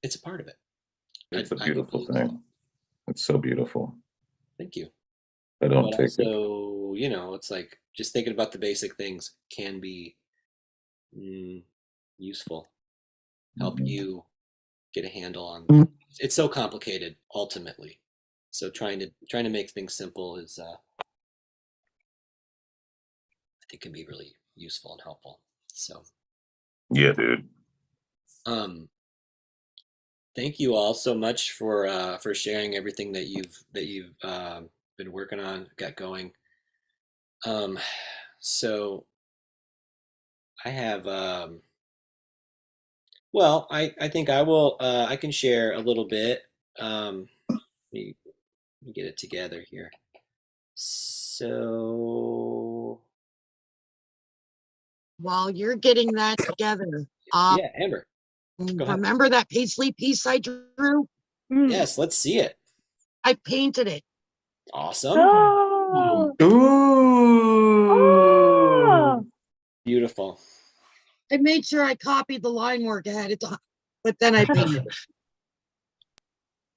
it's a part of it. It's a I do beautiful believe so. thing. It's so beautiful. Thank you. I don't But take it. also, it's like just thinking about the basic things can be mm, useful, help Mhm. you get a handle on. It's so complicated ultimately. So trying to make things simple is, I think, can be really useful and helpful. So Yeah, dude. um, thank you all so much for sharing everything that you've been working on, got going. Um, so I have well, I think I can share a little bit. Let me get it together here. So While you're getting that together, yeah, Amber, go ahead. remember that paisley piece I drew? Mm. Yes, let's see it. I painted it. Awesome. Oh, Ooh. oh, Beautiful. I made sure I copied the line work ahead of time, but then I painted it.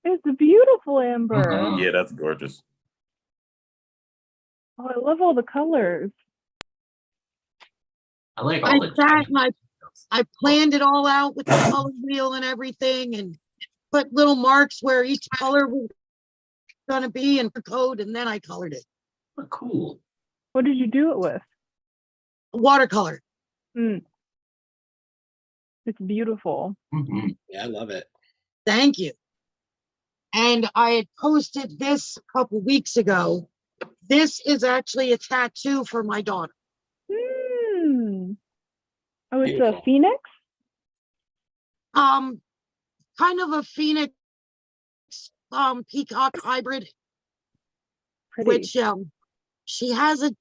it's beautiful, Amber. Mhm. Yeah, that's gorgeous. Oh, I love all the colors. I like I all the sat and I Oh, planned it all out with the color wheel and everything, and put little marks where each color was going to be and the code, and then I colored it. cool. What did you do it with? Watercolor. Mm, it's beautiful. Hmm. Yeah, I love it. Thank you. And I had posted this a couple weeks ago. This is actually a tattoo for my daughter. Mm. Oh, it's a Beautiful. phoenix? Um, kind of a phoenix peacock hybrid, Pretty. which she has a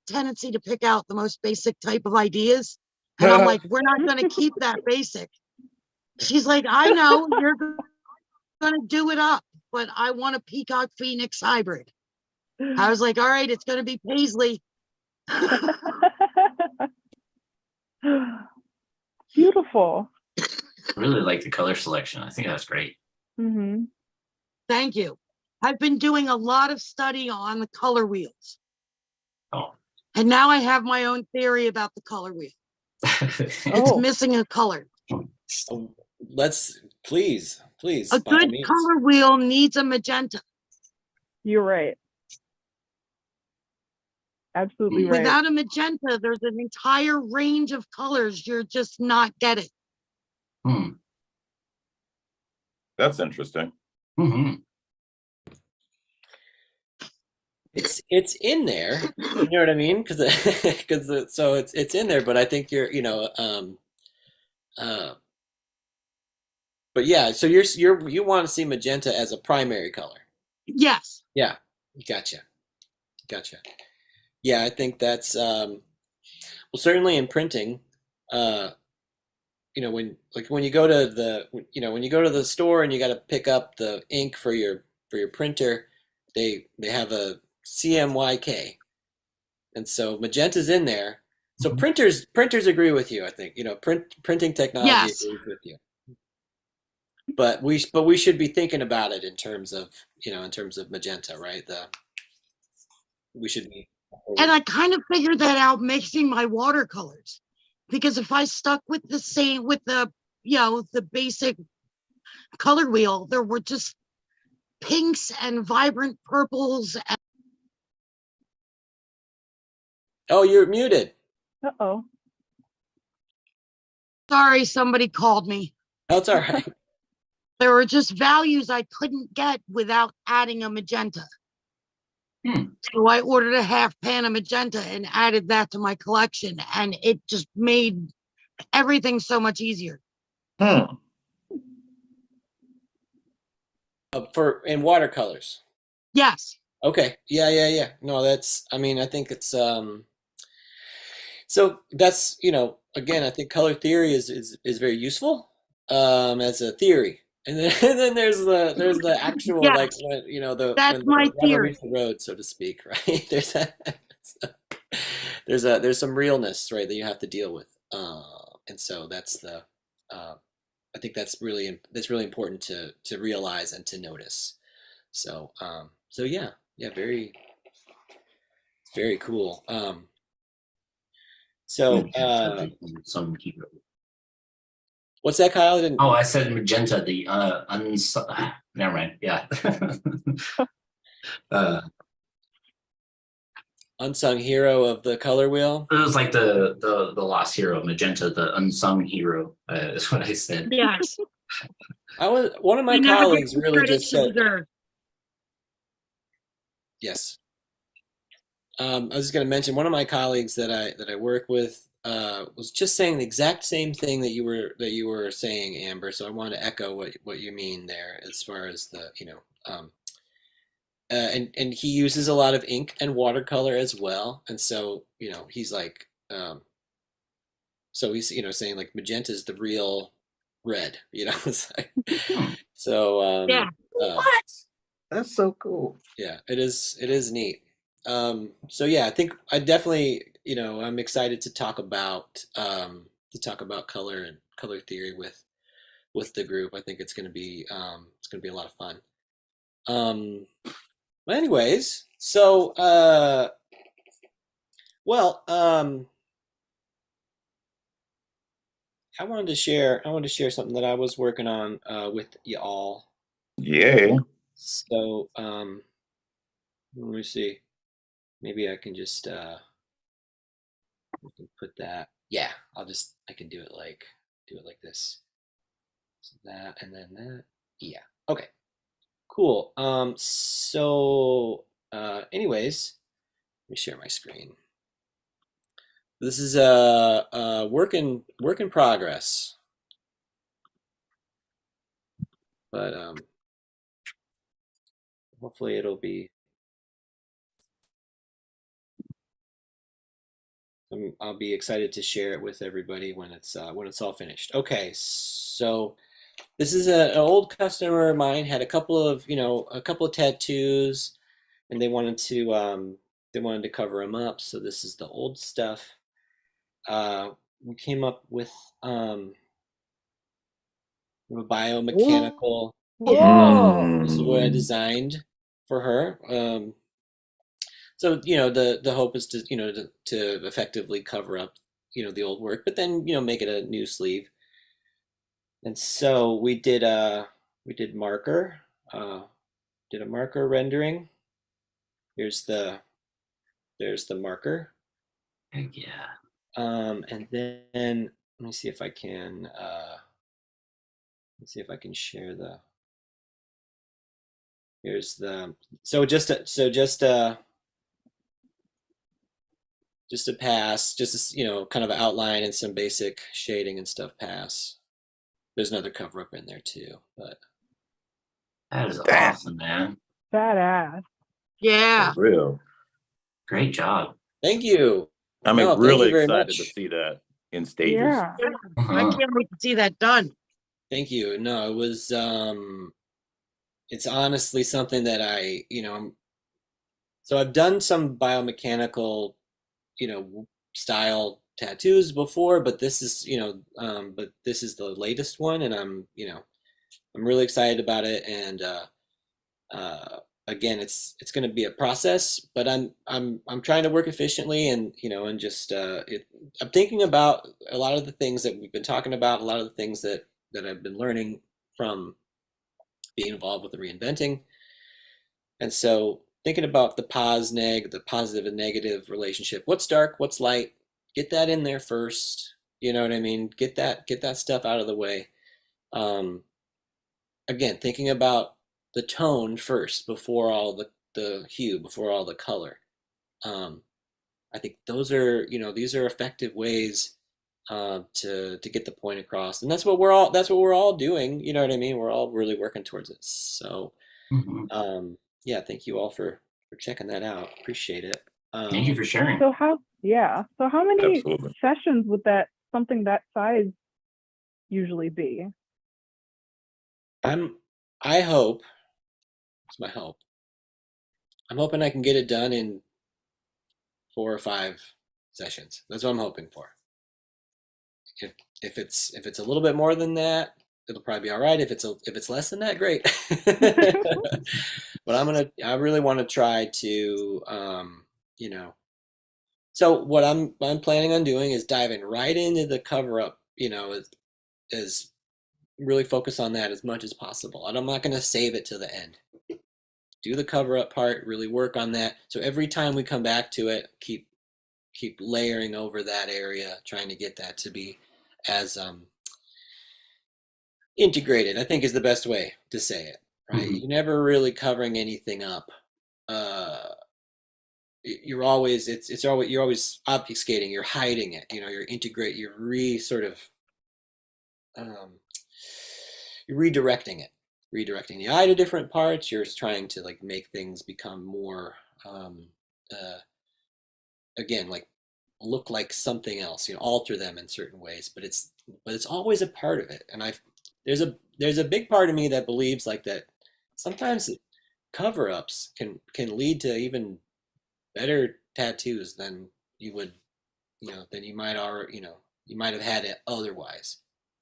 tendency to pick out the most basic type of ideas. And I'm like, we're not going to keep that basic. She's like, I know you're going to do it up, but I want a peacock phoenix hybrid. I was like, all right, it's going to be paisley. Beautiful. Really like the color selection. I think that's great. Hmm. Thank you. I've been doing a lot of study on the color wheels. Oh. And now I have my own theory about the color wheel. It's Oh, missing a color. Oh, please, A by all good means. color wheel needs a magenta. you're right. Absolutely right. Without a magenta, there's an entire range of colors you're just not getting. Hmm. That's interesting. Hmm. It's in there. You know what I mean? Because so it's in there, but I think uh, but yeah. So you want to see magenta as a primary color. Yes. Yeah, gotcha. Yeah, I think that's well, certainly in printing. Uh, when you go to the store and you got to pick up the ink for your printer, they have a CMYK, and so magenta's in there. So printers agree with you, I think. Printing technology Yes. agrees with you. But we should be thinking about it in terms of magenta, right? We should be. And I kind of figured that out mixing my watercolors, because if I stuck with the basic color wheel, there were just pinks and vibrant purples. Oh, you're muted. Uh-oh. Sorry, somebody called me. That's all right. There were just values I couldn't get without adding a magenta. So I ordered a half pan of magenta and added that to my collection, and it just made everything so much easier. Hmm. In watercolors. Yes. Okay. Yeah. No, I think it's so that's, again, I think color theory is very useful as a theory. And then and then there's the actual, Yes. like, That's when my the rubber theory. meets the road, so to speak, right? There's some realness, right, that you have to deal with. And so I think that's really important to realize and to notice. So yeah, very very cool. So Some hero. what's that, Kyle? I didn't. Oh, I said magenta. The never mind. Yeah. Unsung hero of the color wheel. It was like the lost hero, magenta, the unsung hero. Is what I said. Yes. One of my colleagues really just said. Yes. I was just going to mention one of my colleagues that I work with was just saying the exact same thing that you were saying, Amber. So I wanted to echo what you mean there, as far as the and he uses a lot of ink and watercolor as well, and so he's like so he's saying like magenta is the real red, it's like so Yeah. What? That's so cool. yeah, it is neat. So yeah, I think I definitely, I'm excited to talk about color and color theory with the group. I think it's going to be a lot of fun. But anyways, so well, I wanted to share something that I was working on with y'all. Yeah. So let me see. Maybe I can just put that. Yeah, I can do it like this. So that and then that. Yeah. Okay. Cool. So anyways, let me share my screen. This is a work in progress. But hopefully it'll be I'll be excited to share it with everybody when it's all finished. Okay, so this is an old customer of mine, had a couple of tattoos, and they wanted to cover them up. So this is the old stuff. We came up with a biomechanical. This is what I designed for her. So the hope is to effectively cover up the old work, but then make it a new sleeve. And so we did marker, did a marker rendering. There's the marker. Heck yeah. And then let me see if I can share the. Here's the just a pass, just a, kind of an outline and some basic shading and stuff pass. There's another cover up in there too, but that is awesome, man. Badass. Yeah. For real. Great job. Thank you. I'm really excited to see that in stages. Yeah. I can't wait to see that done. Thank you. No, it was it's honestly something that So I've done some biomechanical, style tattoos before, but this is, but this is the latest one, and I'm really excited about it. And uh, again, it's going to be a process, but I'm trying to work efficiently, and and just I'm thinking about a lot of the things that we've been talking about, a lot of the things that I've been learning from being involved with the reinventing. And so thinking about the positive and negative relationship, what's dark, what's light, get that in there first. You know what I mean? Get that stuff out of the way. Um, Again, thinking about the tone first before all the hue, before all the color. Um, I think these are effective ways to get the point across, and that's what we're all doing. You know what I mean? We're all really working towards it. So Mhm. yeah, thank you all for checking that out. Appreciate it. Thank you for sharing. So how many Absolutely. sessions would something that size usually be? I hope, it's my hope. I'm hoping I can get it done in 4 or 5 sessions. That's what I'm hoping for. If if it's a little bit more than that, it'll probably be all right. If it's less than that, great. But I really want to try to you know. So what I'm planning on doing is diving right into the cover up, is really focus on that as much as possible. And I'm not going to save it to the end. Do the cover up part, really work on that. So every time we come back to it, keep layering over that area, trying to get that to be as integrated, I think is the best way to say it, right? Mhm. You're never really covering anything up. Uh, you're always you're always obfuscating, you're hiding it, you're sort of um, you're redirecting the eye to different parts. You're trying to like make things become more um, uh, again, like look like something else, alter them in certain ways, but it's always a part of it. And there's a big part of me that believes like that sometimes cover-ups can lead to even better tattoos than you would, than you might already, you might have had it otherwise,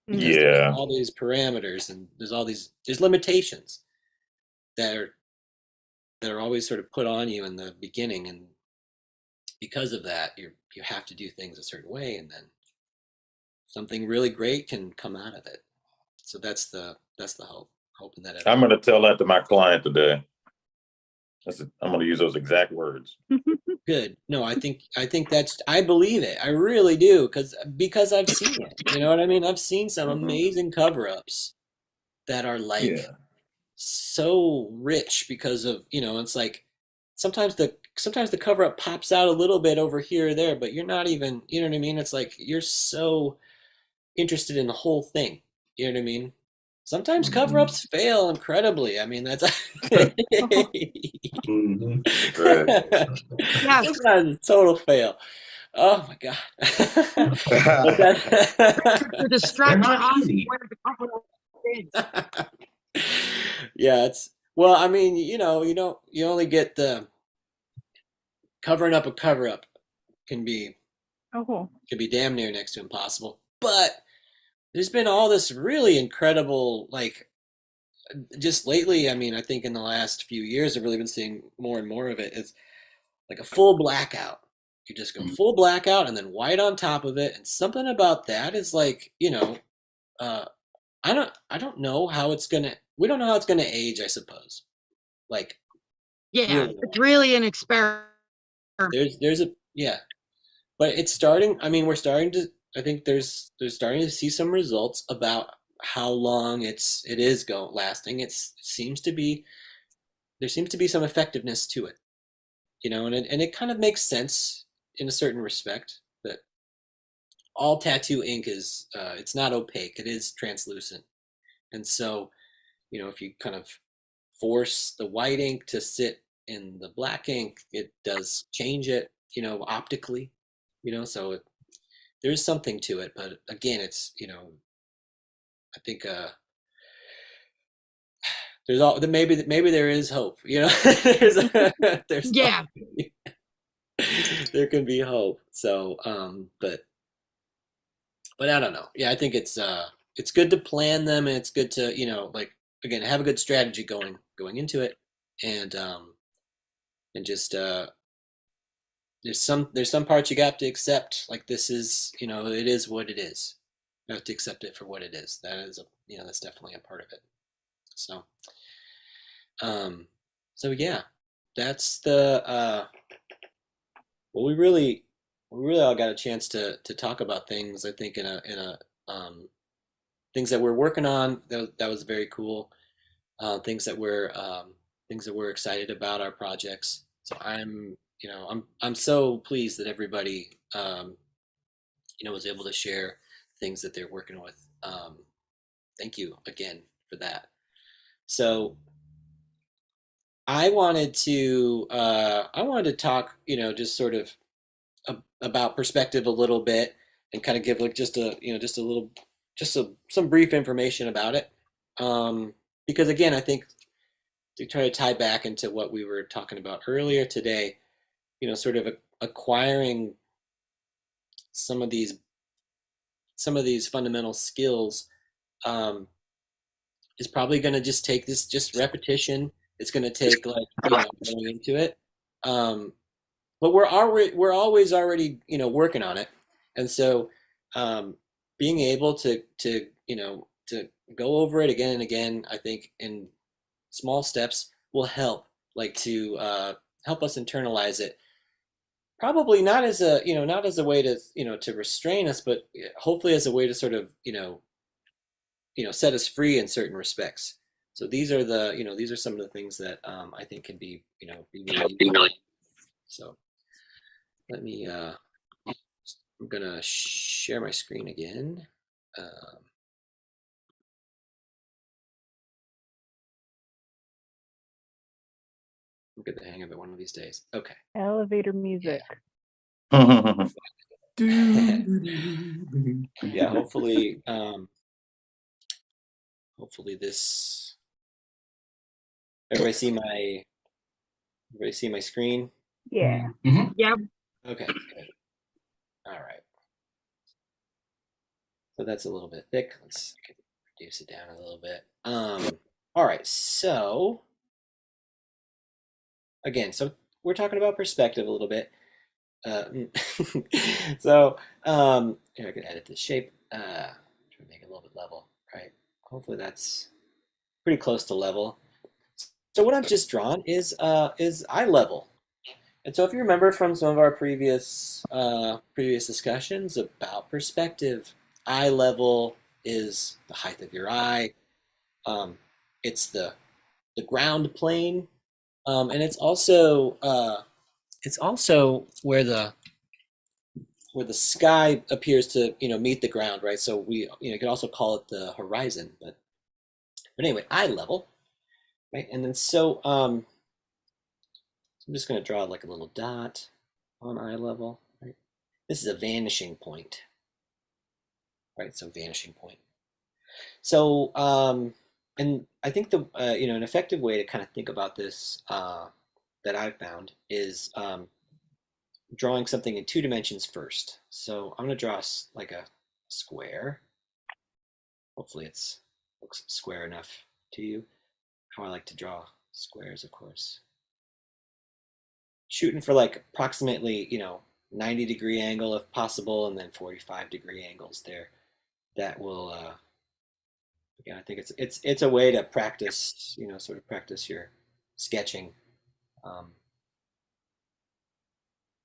because Mm. there's Yeah. all these parameters and there's limitations that are always sort of put on you in the beginning, and because of that you have to do things a certain way, and then something really great can come out of it. So that's the hope, hoping that I'm everyone. going to tell that to my client today. I'm going to use those exact words. Good. No, I believe it. I really do, because I've seen it. You know what I mean? I've seen some amazing cover-ups that are like Yeah. so rich because of, it's like sometimes the cover-up pops out a little bit over here or there, but you're not even, you know what I mean? It's like you're so interested in the whole thing. You know what I mean? Sometimes Mhm. cover-ups fail incredibly. I mean, that's Mhm. Right. Yes, sometimes it's a total fail. Oh my God. But the They're distraction not on easy. where the couple is. yeah, well, I mean, you only get the covering up a cover up can be Oh, damn near next to impossible. But there's been all this really incredible, like, just lately, I mean, I think in the last few years I've really been seeing more and more of it. It's like a full blackout. You just go Mhm. full blackout and then white on top of it, and something about that is like, uh I don't know how it's gonna we don't know how it's gonna age, I suppose. Like, Yeah, really, it's really an experiment. there's a yeah, but it's starting. I mean, we're starting to. I think there's starting to see some results about how long it is go lasting. There seems to be some effectiveness to it, and it kind of makes sense in a certain respect that all tattoo ink is it's not opaque. It is translucent, and so if you kind of force the white ink to sit in the black ink, it does change it, optically, so there's something to it. But again, it's, I think maybe there is hope. You know, there's Yeah. there can be hope. So, but I don't know. Yeah, I think it's good to plan them, and it's good to, like, again, have a good strategy going into it, and just there's some parts you got to accept. Like, this is, it is what it is. You have to accept it for what it is. That is that's definitely a part of it. So, um, so yeah, that's the well, we really all got a chance to talk about things. I think in a things that we're working on. That was very cool. Things that we're excited about, our projects. So I'm so pleased that everybody was able to share things that they're working with. Thank you again for that. So I wanted to talk, just sort of about perspective a little bit, and kind of give like just a little, some brief information about it. Because again, I think, to try to tie back into what we were talking about earlier today, sort of acquiring some of these some of these fundamental skills, um, is probably going to just take this just repetition. It's going to take, like, going into it. Um, but we're always already, working on it. And so, being able to go over it again and again, I think, in small steps, will help, like, to help us internalize it. Probably not as a way to restrain us, but hopefully as a way to sort of, set us free in certain respects. So these are some of the things that, I think can be really useful. So let me I'm gonna share my screen again. Um, I'll get the hang of it one of these days. Okay. Elevator music. Yeah. Hopefully this. Everybody see my screen? Yeah. Mhm. Yeah. Okay. Good. All right. So that's a little bit thick. Let's reduce it down a little bit. All right. So again, we're talking about perspective a little bit. Uh, so here, I can edit this shape. Try to make it a little bit level. Right. Hopefully that's pretty close to level. So what I've just drawn is eye level. And so if you remember from some of our previous discussions about perspective, eye level is the height of your eye. It's the ground plane, and it's also where the sky appears to meet the ground, right? So we you can also call it the horizon, but anyway, eye level, right? And then so I'm just going to draw like a little dot on eye level, right? This is a vanishing point, right? So vanishing point. So, and I think an effective way to kind of think about this, that I've found, is drawing something in 2 dimensions first. So I'm going to draw like a square. Hopefully looks square enough to you. How I like to draw squares, of course. Shooting for like approximately, 90-degree angle if possible, and then 45-degree angles there. That will, again, I think it's a way to practice, sort of practice your sketching. Um,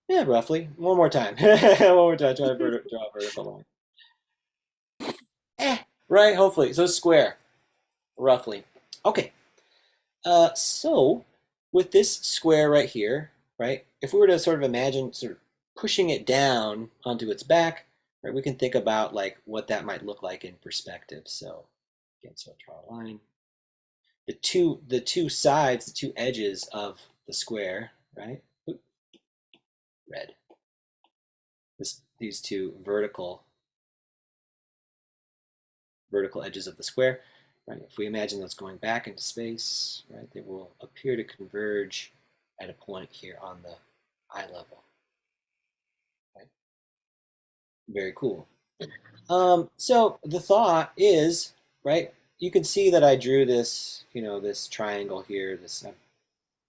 yeah, roughly. One more time. One more time. Try to draw a vertical line. Right. Hopefully. So square, roughly. Okay. So with this square right here, right? If we were to sort of imagine sort of pushing it down onto its back, right? We can think about like what that might look like in perspective. So again, so I'll draw a line. The two sides, the two edges of the square, right? Oop, red. These two vertical edges of the square. right? If we imagine those going back into space, right, they will appear to converge at a point here on the eye level. Right? Very cool. So the thought is, right, you can see that I drew this, this triangle here, this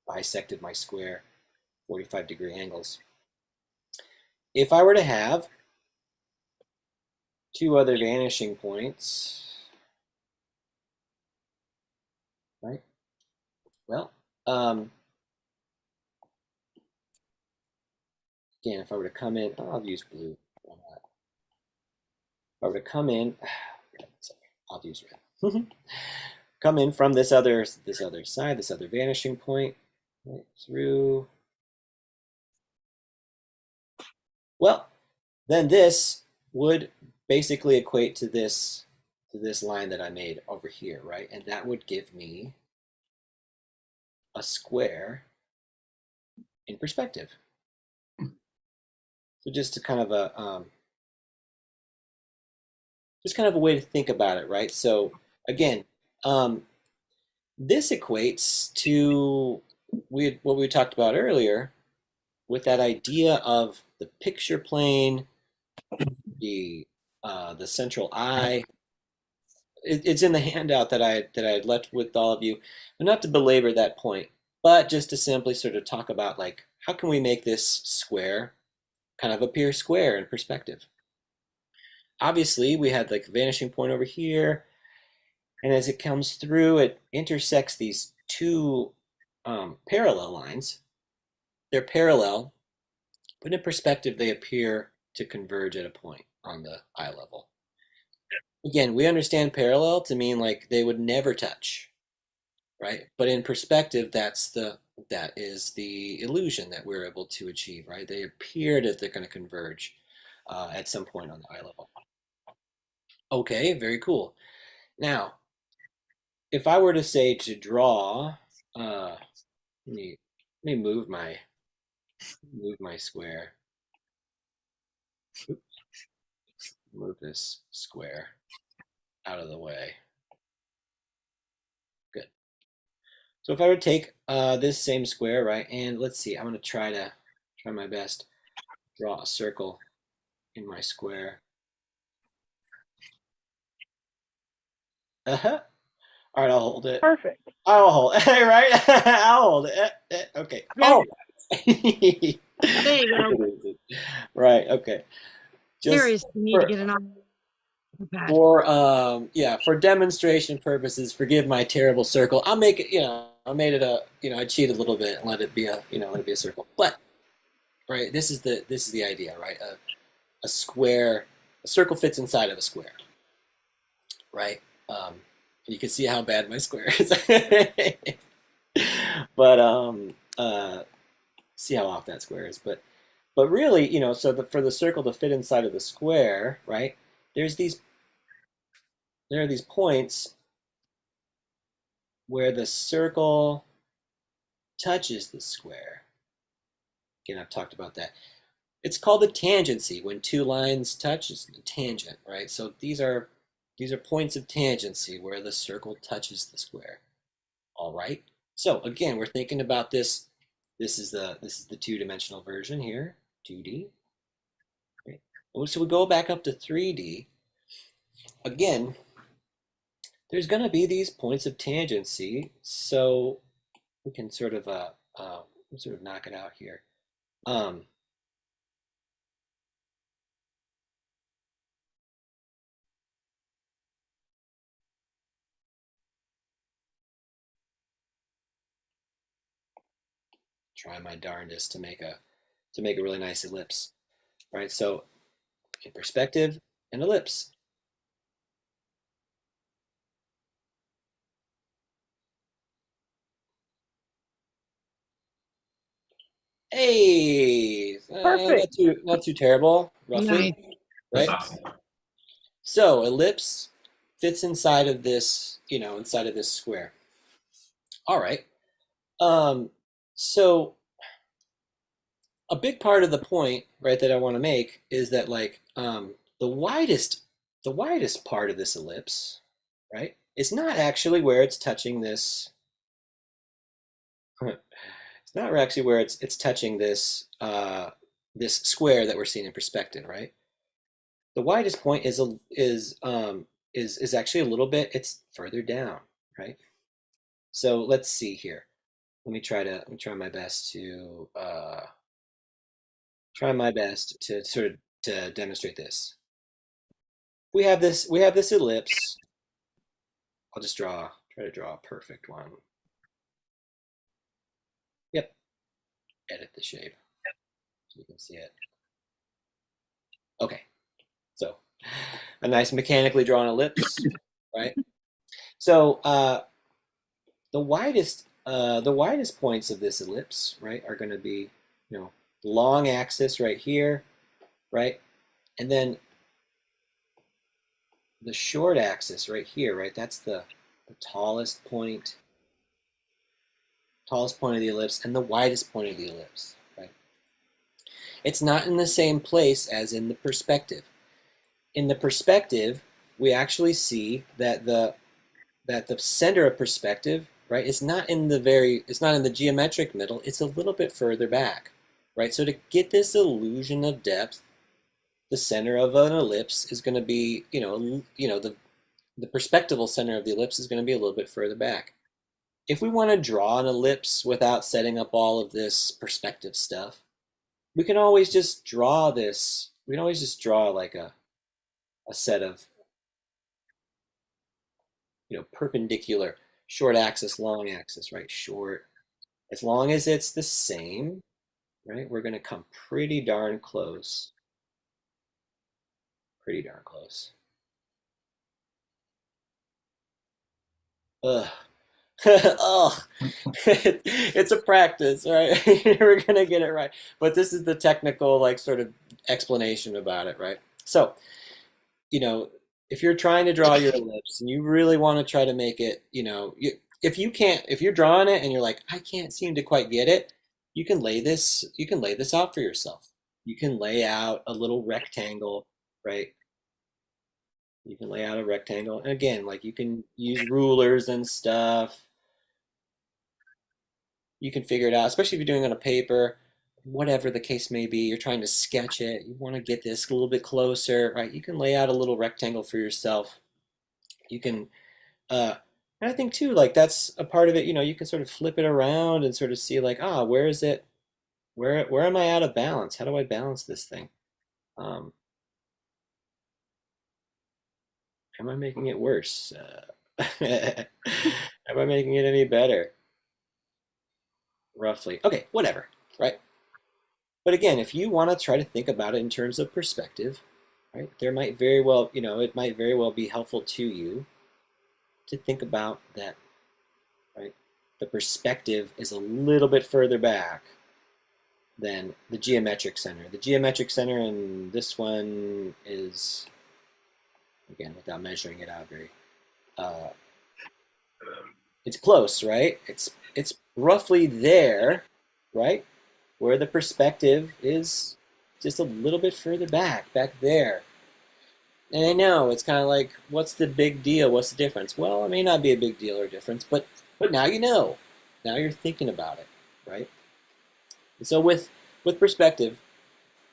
bisected my square, 45-degree angles. If I were to have two other vanishing points, right, well, again, if I were to come in, I'll use blue. If I were to come in, sorry, I'll use red. Come in from this other side, this other vanishing point, right, through. Well, then this would basically equate to this line that I made over here, right? And that would give me a square in perspective. So just kind of a way to think about it, right? So again, this equates to what we talked about earlier with that idea of the picture plane, the central eye. It's in the handout that I had left with all of you. And not to belabor that point, but just to simply sort of talk about like how can we make this square kind of appear square in perspective. Obviously, we had like a vanishing point over here, and as it comes through, it intersects these two parallel lines. They're parallel, but in perspective, they appear to converge at a point on the eye level. Again, we understand parallel to mean like they would never touch, right? But in perspective, that is the illusion that we're able to achieve, right? They appear that they're going to converge at some point on the eye level. Okay, very cool. Now, if I were to say to draw, let me move my square. Oops. Move this square out of the way. Good. So if I were to take this same square, right, and let's see, I'm going to try my best, draw a circle in my square. Uh-huh. All right, I'll hold it. Perfect. I'll hold it, right? I'll hold it. Okay. Oh. There you go. Right, okay. Just Seriously, you need to get an iPad. for demonstration purposes, forgive my terrible circle. I'll make it, I made it I cheat a little bit and let it be a circle. But right, this is the idea, right? A circle fits inside of a square, right? You can see how bad my square is. But see how off that square is. But really, so for the circle to fit inside of the square, right? There are these points where the circle touches the square. Again, I've talked about that. It's called a tangency. When two lines touch, it's a tangent, right? So these are points of tangency where the circle touches the square. All right. So again, we're thinking about this. This is the two-dimensional version here, 2D. Right. So we go back up to 3D. Again, there's going to be these points of tangency, so we can sort of knock it out here. Try my darndest to make a really nice ellipse, right? So in perspective, an ellipse. Hey, Perfect. not too terrible, roughly, Nice. That's right? awesome. So ellipse fits inside of this, inside of this square. All right. So a big part of the point, right, that I want to make is that like the widest part of this ellipse, right, It's not actually where it's touching this. It's not actually where it's touching this this square that we're seeing in perspective, right? The widest point is actually a little bit. It's further down, right? So let's see here. Let me try my best to sort of to demonstrate this. We have this ellipse. I'll just try to draw a perfect one. Yep, edit the shape so you can see it. Okay, so a nice mechanically drawn ellipse, right? So the widest points of this ellipse, right, are going to be, you know, the long axis right here, right, and then the short axis right here, right. That's the tallest point of the ellipse, and the widest point of the ellipse, right. It's not in the same place as in the perspective. In the perspective, we actually see that the center of perspective, right, it's not in the geometric middle, it's a little bit further back, right? So to get this illusion of depth, the center of an ellipse is going to be, the perspectival center of the ellipse is going to be a little bit further back. If we want to draw an ellipse without setting up all of this perspective stuff, we can always just draw this. We can always just draw like a set of, perpendicular, short axis, long axis, right? Short. As long as it's the same, right? We're going to come pretty darn close. Pretty darn close. Ugh. Oh, it's a practice, right? We're going to get it right. But this is the technical, like, sort of explanation about it, right? So, if you're trying to draw your ellipse and you really want to try to make it, if you're drawing it and you're like, I can't seem to quite get it, you can lay this out for yourself. You can lay out a little rectangle, right? You can lay out a rectangle. And again, like, you can use rulers and stuff. You can figure it out, especially if you're doing it on a paper, whatever the case may be. You're trying to sketch it. You want to get this a little bit closer, right? You can lay out a little rectangle for yourself. You can, and I think too, like, that's a part of it. You can sort of flip it around and sort of see, like, where is it? Where am I out of balance? How do I balance this thing? Am I making it worse? Am I making it any better? Roughly. Okay, whatever, right? But again, if you want to try to think about it in terms of perspective, right, there might very well, it might very well be helpful to you to think about that, right? The perspective is a little bit further back than the geometric center. The geometric center in this one is, again, without measuring it out very, it's close, right? It's roughly there, right? Where the perspective is just a little bit further back there. And I know it's kind of like, what's the big deal? What's the difference? Well, it may not be a big deal or difference, but now you know. Now you're thinking about it, right? And so with perspective,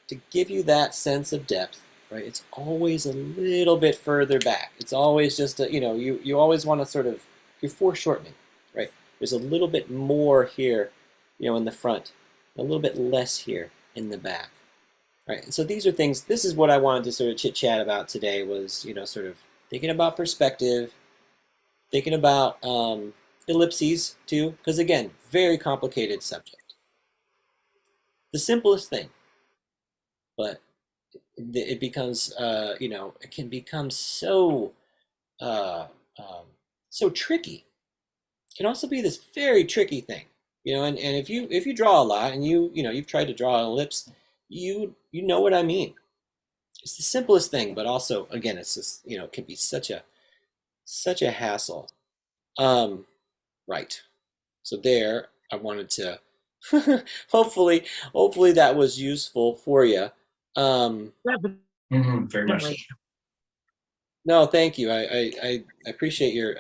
to give you that sense of depth, right? It's always a little bit further back. It's always just you always want to sort of, you're foreshortening, right? There's a little bit more here, in the front, a little bit less here in the back. Right, and so these are things, this is what I wanted to sort of chit chat about today was, sort of thinking about perspective, thinking about ellipses too, because again, very complicated subject. The simplest thing, but it becomes, it can become so, so tricky. It can also be this very tricky thing, and if you draw a lot and you've tried to draw an ellipse, you know what I mean. It's the simplest thing, but also, again, it's just, it can be such a hassle. Right. So there, I wanted to hopefully that was useful for you. Very much. Definitely. No, thank you. I appreciate you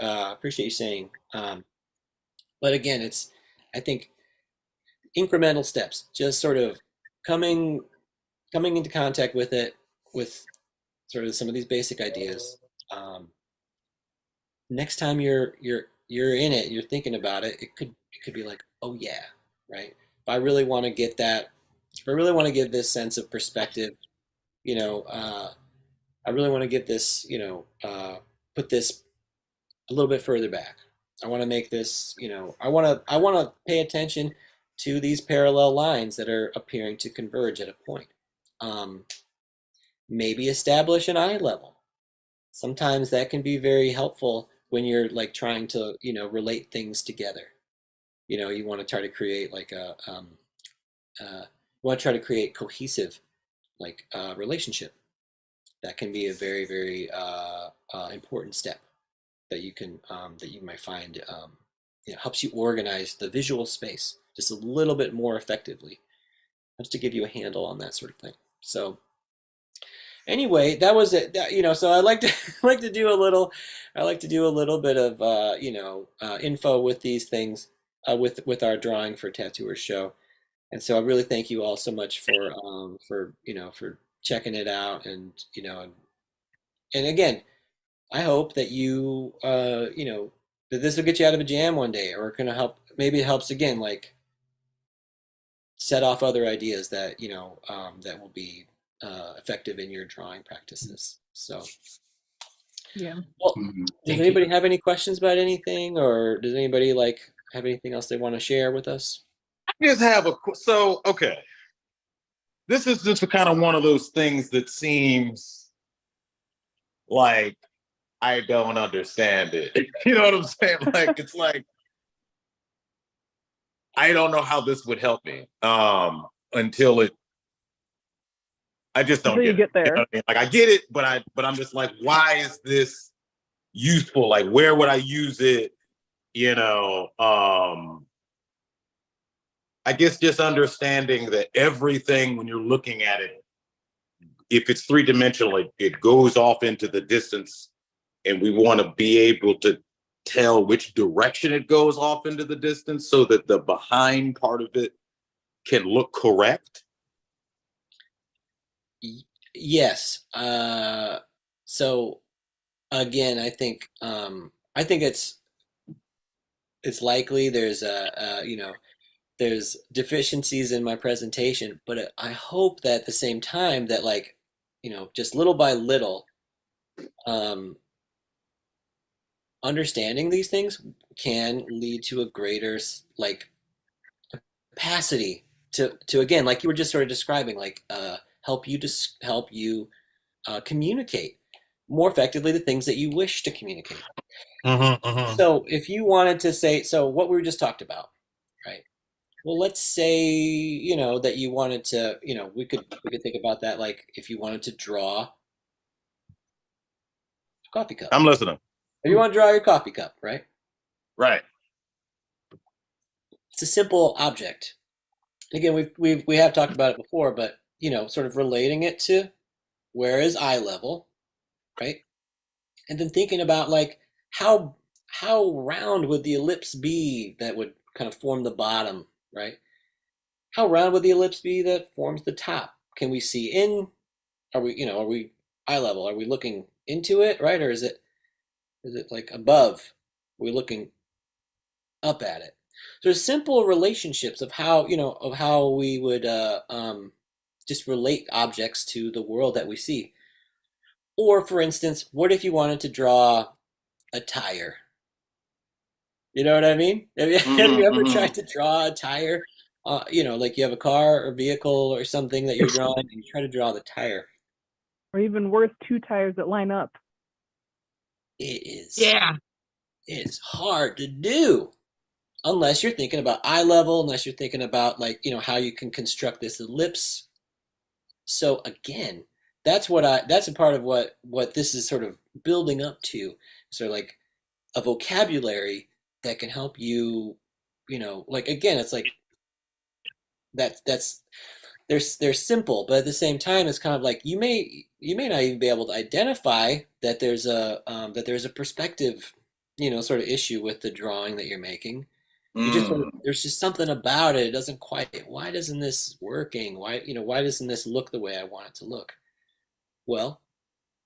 saying. But again, it's I think incremental steps, just sort of coming coming into contact with it, with sort of some of these basic ideas. Um, Next time you're in it, you're thinking about it, it could be like, oh yeah, right. If I really want to get that, if I really want to give this sense of perspective, you know, I really want to get this, put this a little bit further back. I want to make this, I want to pay attention to these parallel lines that are appearing to converge at a point. Um, Maybe establish an eye level. Sometimes that can be very helpful when you're like trying to, relate things together. You want to try to create like you want to try to create cohesive like relationship. That can be a very, very important step that you might find helps you organize the visual space just a little bit more effectively, just to give you a handle on that sort of thing. So anyway, that was it. So I like to like to do a little, I like to do a little bit of info with these things with our drawing for tattooers show. And so I really thank you all so much for checking it out, and again, I hope that that this will get you out of a jam one day, or it can help. Maybe it helps again, like set off other ideas that that will be effective in your drawing practices. So, Yeah. well, does Thank you. anybody have any questions about anything, or does anybody like have anything else they want to share with us? I just have okay. This is just kind of one of those things that seems like I don't understand it. You know what I'm saying? Like it's like I don't know how this would help me until it. I just don't Until you get it. get You know there. what I mean? Like I get it, but I'm just like, why is this useful? Like where would I use it? You know, I guess just understanding that everything when you're looking at it, if it's three-dimensional, it goes off into the distance, and we want to be able to tell which direction it goes off into the distance so that the behind part of it can look correct. Yes. So again, I think it's likely there's deficiencies in my presentation, but I hope that at the same time that like just little by little, um, understanding these things can lead to a greater like capacity to again, like you were just sort of describing, like help you communicate more effectively the things that you wish to communicate. So if you wanted to say, so what we just talked about, right? Well, let's say, that you wanted to, we could think about that, like if you wanted to draw a coffee cup. I'm listening. If you want to draw your coffee cup, right? Right. It's a simple object. Again, we have talked about it before, but sort of relating it to where is eye level, right? And then thinking about like how how round would the ellipse be that would kind of form the bottom, right? How round would the ellipse be that forms the top? Can we see in? Are we eye level? Are we looking into it, right? Or is it like above? Are we looking up at it? There's simple relationships of how we would just relate objects to the world that we see. Or for instance, what if you wanted to draw a tire? You know what I mean? Have you ever tried to draw a tire? Like you have a car or vehicle or something that you're drawing, and you try to draw the tire. Or even worse, two tires that line up. It is Yeah. it's hard to do unless you're thinking about eye level, unless you're thinking about like how you can construct this ellipse. So again, that's a part of what this is sort of building up to. So like a vocabulary that can help you, like again, it's like that's they're simple, but at the same time, it's kind of like you may not even be able to identify that there's a perspective, sort of issue with the drawing that you're making. You just Mm. there's just something about it. It doesn't quite. Why doesn't this working? Why doesn't this look the way I want it to look? Well,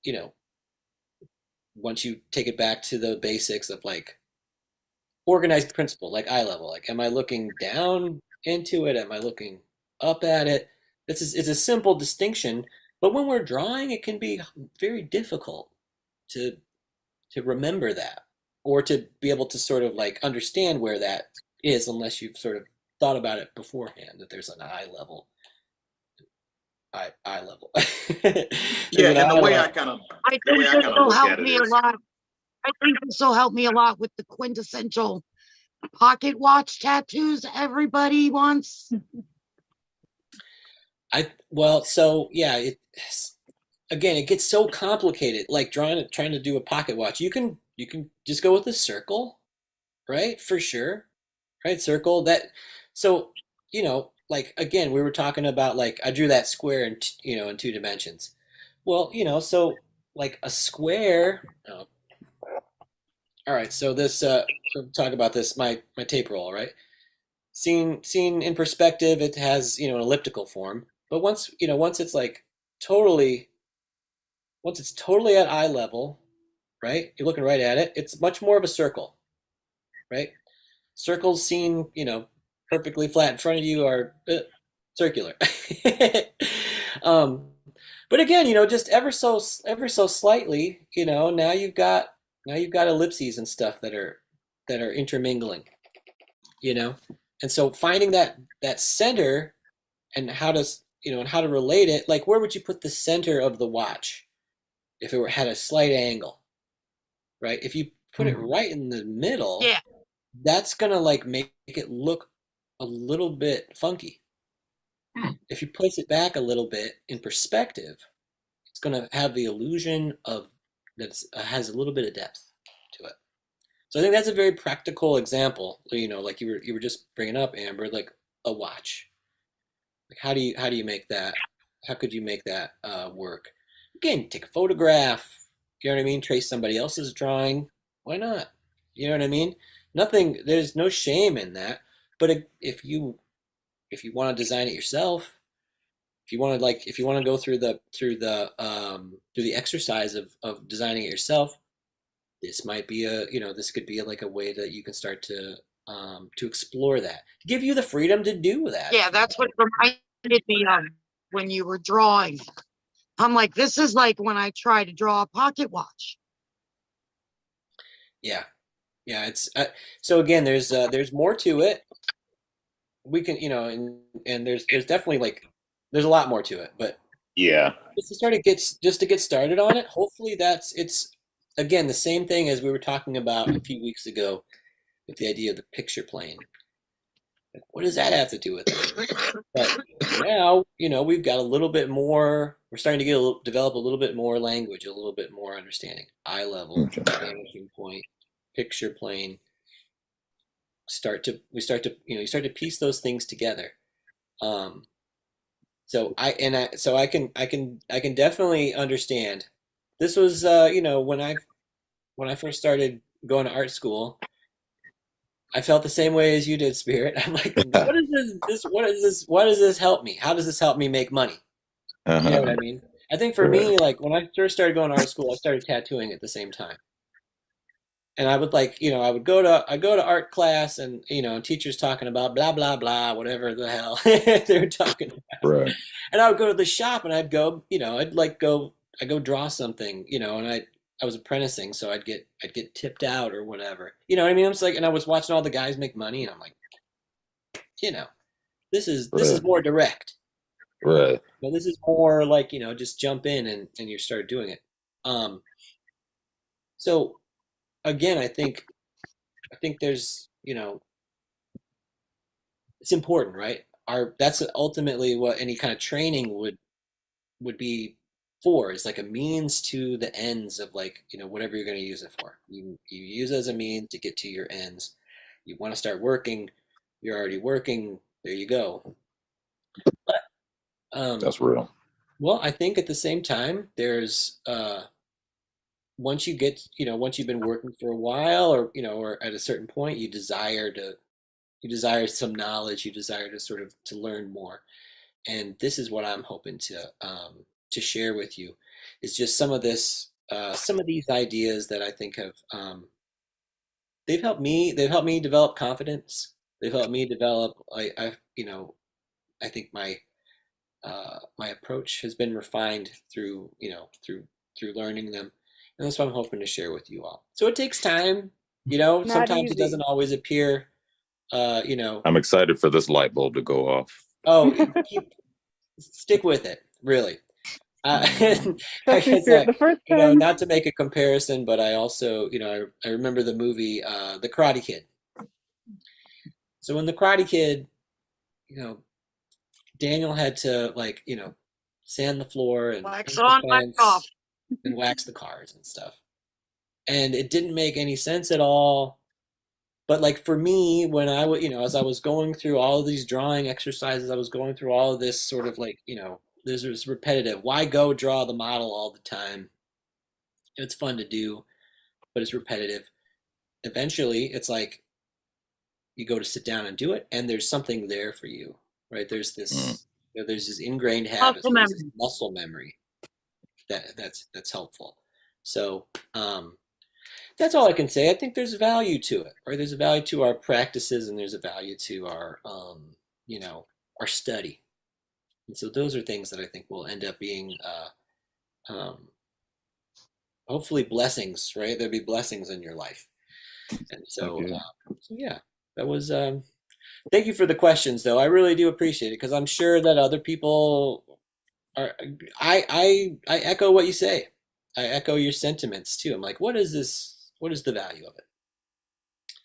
you know, once you take it back to the basics of like organized principle, like eye level, like am I looking down into it? Am I looking up at it? It's a simple distinction, but when we're drawing, it can be very difficult to remember that or to be able to sort of like understand where that is unless you've sort of thought about it beforehand that there's an eye level. There's Yeah, an and eye level. I the way think I this kind of will look help at it me a is, lot. I think this will help me a lot with the quintessential pocket watch tattoos everybody wants. So yeah, again, it gets so complicated. Like trying to do a pocket watch, you can just go with a circle, right? For sure, right? Circle that. So like again, we were talking about like I drew that square in in 2 dimensions. Well, so like a square. Oh, all right, so this we'll talk about this my tape roll, right? Seen in perspective, it has an elliptical form. But once it's like totally once it's totally at eye level, right? You're looking right at it. It's much more of a circle, right? Circles seen perfectly flat in front of you are circular. um, but again, just ever so slightly, now you've got ellipses and stuff that are intermingling, you know, and so finding that center and how to relate it, like where would you put the center of the watch if it had a slight angle, right? If you put it right in the middle, Yeah, that's gonna like make it look a little bit funky. If you place it back a little bit in perspective, it's gonna have the illusion of that has a little bit of depth to it. So I think that's a very practical example. Like you were just bringing up, Amber, like a watch. Like how do you make that? How could you make that work? Again, take a photograph. You know what I mean? Trace somebody else's drawing. Why not? You know what I mean? Nothing. There's no shame in that. But if you want to design it yourself, if you want to go through the exercise of designing it yourself, this might be this could be like a way that you can start to explore that, to give you the freedom to do that. yeah, that's what reminded me of when you were drawing. I'm like, this is like when I try to draw a pocket watch. Yeah, yeah. It's so again, there's more to it. We can and there's definitely like there's a lot more to it, but yeah. just to get started on it. Hopefully, it's again the same thing as we were talking about a few weeks ago with the idea of the picture plane. Like, what does that have to do with it? But now, we've got a little bit more. We're starting to develop a little bit more language, a little bit more understanding. Eye level, Okay. vanishing point, picture plane. You start to piece those things together. Um, so I can definitely understand. This was when I first started going to art school. I felt the same way as you did, Spirit. I'm like, what is this? What is this? What does this help me? How does this help me make money? You know what Uh-huh. I mean? I think for Right. me, like when I first started going to art school, I started tattooing at the same time. And I would like, I go to art class and, teachers talking about blah, blah, blah, whatever the hell they were talking about. Right. And I would go to the shop and I'd go, I'd go draw something, and I was apprenticing, so I'd get tipped out or whatever. You know what I mean? I'm just like, and I was watching all the guys make money and I'm like, you know, this is Right. more direct. Right. This is more like, just jump in and you start doing it. Um, so again, I think there's, it's important, right? That's ultimately what any kind of training would be for, is like a means to the ends of like, whatever you're going to use it for. You use it as a means to get to your ends. You want to start working, you're already working, there you go. Um, That's real. well, I think at the same time, there's once you get, once you've been working for a while, or or at a certain point, you desire some knowledge, you desire to sort of to learn more. And this is what I'm hoping to share with you, is just some of these ideas that I think have they've helped me develop confidence. They've helped me develop I think my approach has been refined through through learning them, and that's what I'm hoping to share with you all. So it takes time, Not sometimes it doesn't easy. always appear, uh, you know, I'm excited for this light bulb to go off. oh, keep stick with it, really. I Trust me, guess spirit. The first time, not to make a comparison, but I also, I remember the movie, The Karate Kid. So in The Karate Kid, you know, Daniel had to, like, sand the floor and Wax paint the on, wax off. fence and wax the cars and stuff. And it didn't make any sense at all. But like for me, when I would, as I was going through all of these drawing exercises, I was going through all of this sort of like, this is repetitive. Why go draw the model all the time? It's fun to do, but it's repetitive. Eventually, it's like you go to sit down and do it, and there's something there for you, right? Mm. There's this ingrained habits, Muscle there's this memory. muscle memory that's helpful. So that's all I can say. I think there's value to it, right? There's a value to our practices, and there's a value to you know, our study. And so those are things that I think will end up being um, hopefully blessings, right? There'll be blessings in your life. And Thank so, you. yeah, that was. Thank you for the questions, though. I really do appreciate it, because I'm sure that other people are. I echo what you say. I echo your sentiments too. I'm like, what is this? What is the value of it?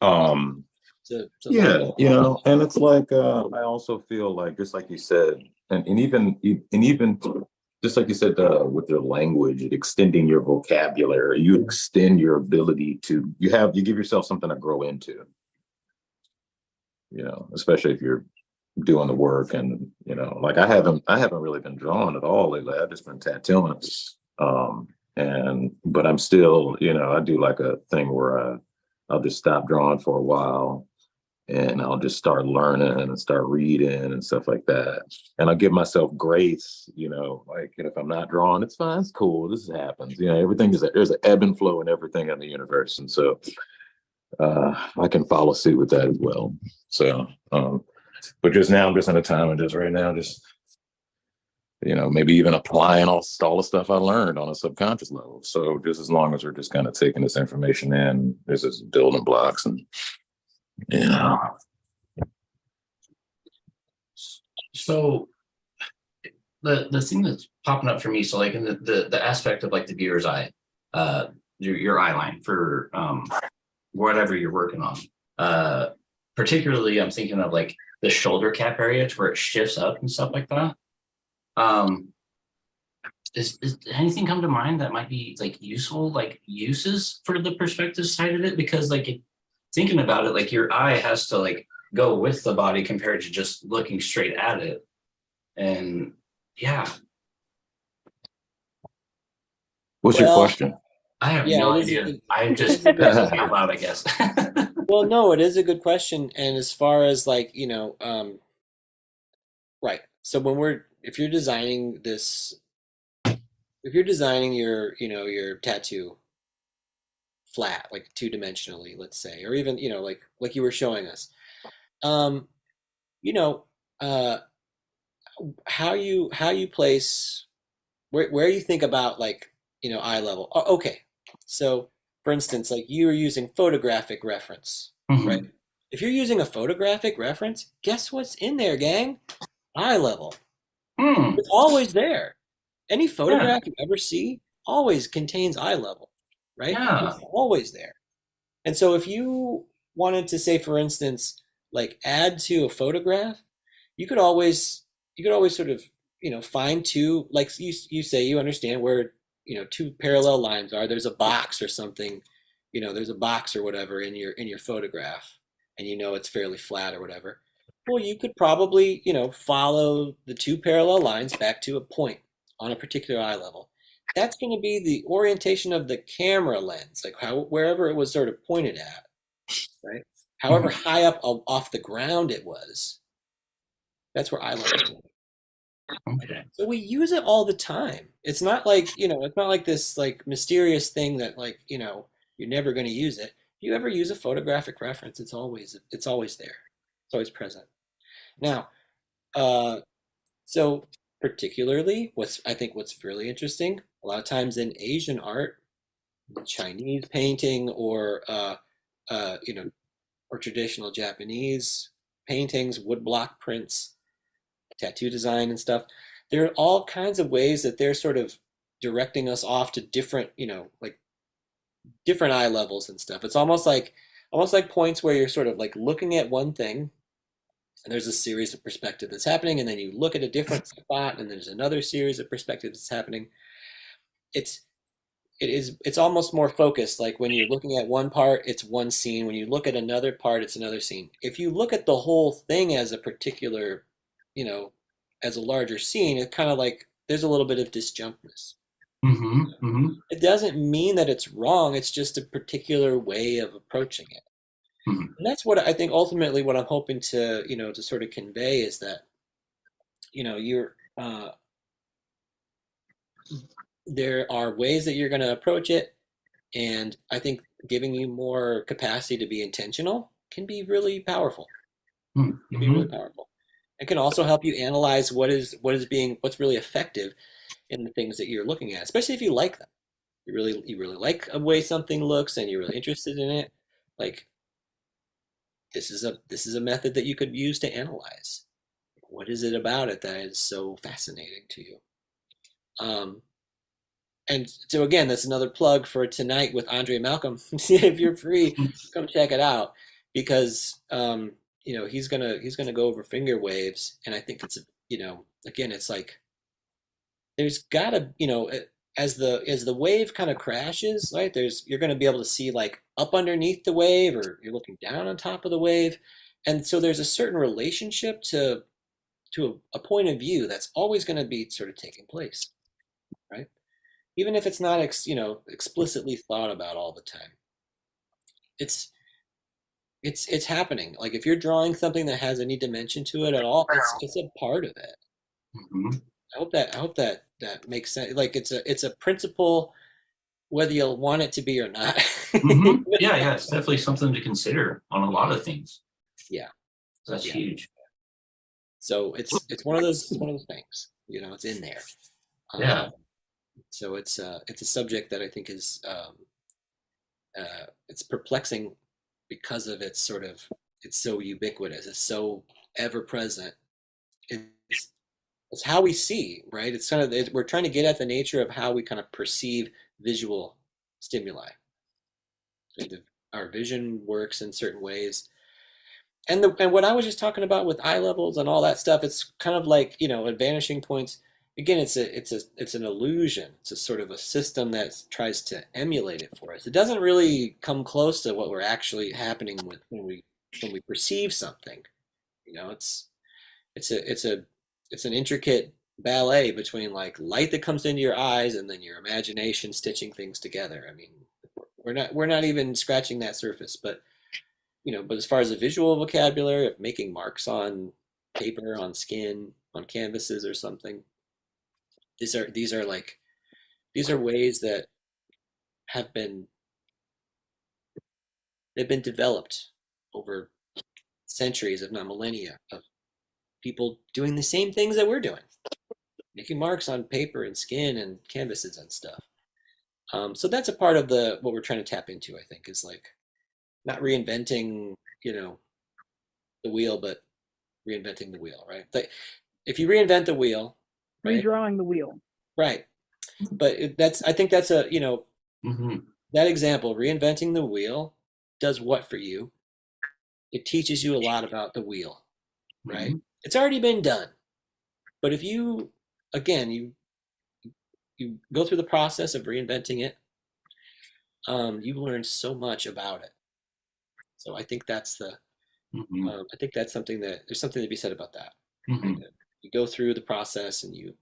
Um, It's a yeah, learning. and it's like I also feel like just like you said, and even just like you said with your language, extending your vocabulary, you extend your ability to you give yourself something to grow into, especially if you're doing the work. And like I haven't really been drawing at all lately. I've just been tattooing. But I'm still, I do like a thing where I'll just stop drawing for a while, and I'll just start learning and start reading and stuff like that. And I'll give myself grace, like, if I'm not drawing, it's fine, it's cool, this happens. Everything there's an ebb and flow in everything in the universe. And so I can follow suit with that as well. So, but just now, I'm just in a time, and just right now, just maybe even applying all the stuff I learned on a subconscious level. So just as long as we're just kind of taking this information in, this is building blocks, and you know, So the thing that's popping up for me, so like in the aspect of like the viewer's eye, your eye line for whatever you're working on. Particularly I'm thinking of like the shoulder cap area to where it shifts up and stuff like that. Um, is anything come to mind that might be like useful, like uses for the perspective side of it? Because like thinking about it, like your eye has to like go with the body compared to just looking straight at it. And yeah, what's your Well, question? I have yeah, no idea. I'm it is just a good thinking out question. loud, I guess. Well, no, it is a good question. And as far as like, right. So if you're designing this, if you're designing your, your tattoo flat, like two-dimensionally, let's say, or even, like you were showing us, um, you know, uh, how you place, where you think about like, eye level. Okay. So for instance, like you are using photographic reference, right? Mhm. If you're using a photographic reference, guess what's in there, gang? Eye level. Hmm. It's always there. Any Yeah. photograph you ever see always contains eye level, right? Yeah. It's always there. And so if you wanted to say, for instance, like add to a photograph, you could always sort of, find two, like you say, you understand where, two parallel lines are. There's a box or something, there's a box or whatever in your photograph, and it's fairly flat or whatever. Well, you could probably, follow the two parallel lines back to a point on a particular eye level. That's going to be the orientation of the camera lens, like wherever it was sort of pointed at, right? However Mhm. high up off the ground it was, that's where eye level is. Okay. So we use it all the time. It's not like, it's not like this like mysterious thing that like, you're never going to use it. If you ever use a photographic reference, it's always there. It's always present. Now, uh, so particularly what's really interesting, a lot of times in Asian art, Chinese painting uh, you know, or traditional Japanese paintings, woodblock prints, tattoo design and stuff, there are all kinds of ways that they're sort of directing us off to different, like different eye levels and stuff. It's almost like points where you're sort of like looking at one thing and there's a series of perspective that's happening, and then you look at a different spot and there's another series of perspectives that's happening. It's it is it's almost more focused. Like when you're looking at one part, it's one scene. When you look at another part, it's another scene. If you look at the whole thing as a particular, you know as a larger scene, it kind of like there's a little bit of disjunctness. Hmm. Hmm. It doesn't mean that it's wrong, it's just a particular way of approaching it. Hmm. And that's what I think ultimately what I'm hoping to sort of convey is that you're there are ways that you're going to approach it, and I think giving you more capacity to be intentional can be really powerful. Can be really Hmm. powerful. It can also help you analyze what's really effective in the things that you're looking at, especially if you like them. You really like a way something looks and you're really interested in it. Like this is a method that you could use to analyze. What is it about it that is so fascinating to you? Um, and so again, that's another plug for tonight with Andre Malcolm. If you're free, come check it out because he's gonna go over finger waves, and I think again, it's like there's gotta as the wave kind of crashes, right? You're gonna be able to see like up underneath the wave, or you're looking down on top of the wave, and so there's a certain relationship to a point of view that's always going to be sort of taking place, right? Even if it's not explicitly thought about all the time, it's it's happening. Like if you're drawing something that has any dimension to it at all, it's a part of it. Hmm. I hope that makes sense. Like it's a principle, whether you'll want it to be or not. Hmm. Yeah, yeah, it's definitely something to consider on a lot of things. Yeah, That's yeah. huge. So it's one of those things. It's in there. Yeah. So it's a subject that I think is it's perplexing because of it's so ubiquitous, it's so ever present. It's it's how we see, right? It's kind of we're trying to get at the nature of how we kind of perceive visual stimuli. Our vision works in certain ways, and what I was just talking about with eye levels and all that stuff, it's kind of like at vanishing points. Again, it's an illusion. It's a sort of a system that tries to emulate it for us. It doesn't really come close to what we're actually happening with when we perceive something. It's an intricate ballet between like light that comes into your eyes and then your imagination stitching things together. I mean, we're not even scratching that surface, but as far as the visual vocabulary of making marks on paper, on skin, on canvases or something, these are ways that have been they've been developed over centuries, if not millennia, of people doing the same things that we're doing, making marks on paper and skin and canvases and stuff. So that's a part of the what we're trying to tap into, I think, is like not reinventing, the wheel, but reinventing the wheel, right? Like if you reinvent the wheel, right, Redrawing the wheel. right. But I think that's Hmm. that example, reinventing the wheel, does what for you? It teaches you a lot about the wheel, right? Hmm. It's already been done. But if again, you go through the process of reinventing it, you learn so much about it. So I think I think that's something that there's something to be said about that. Mm-hmm. Right? You go through the process and you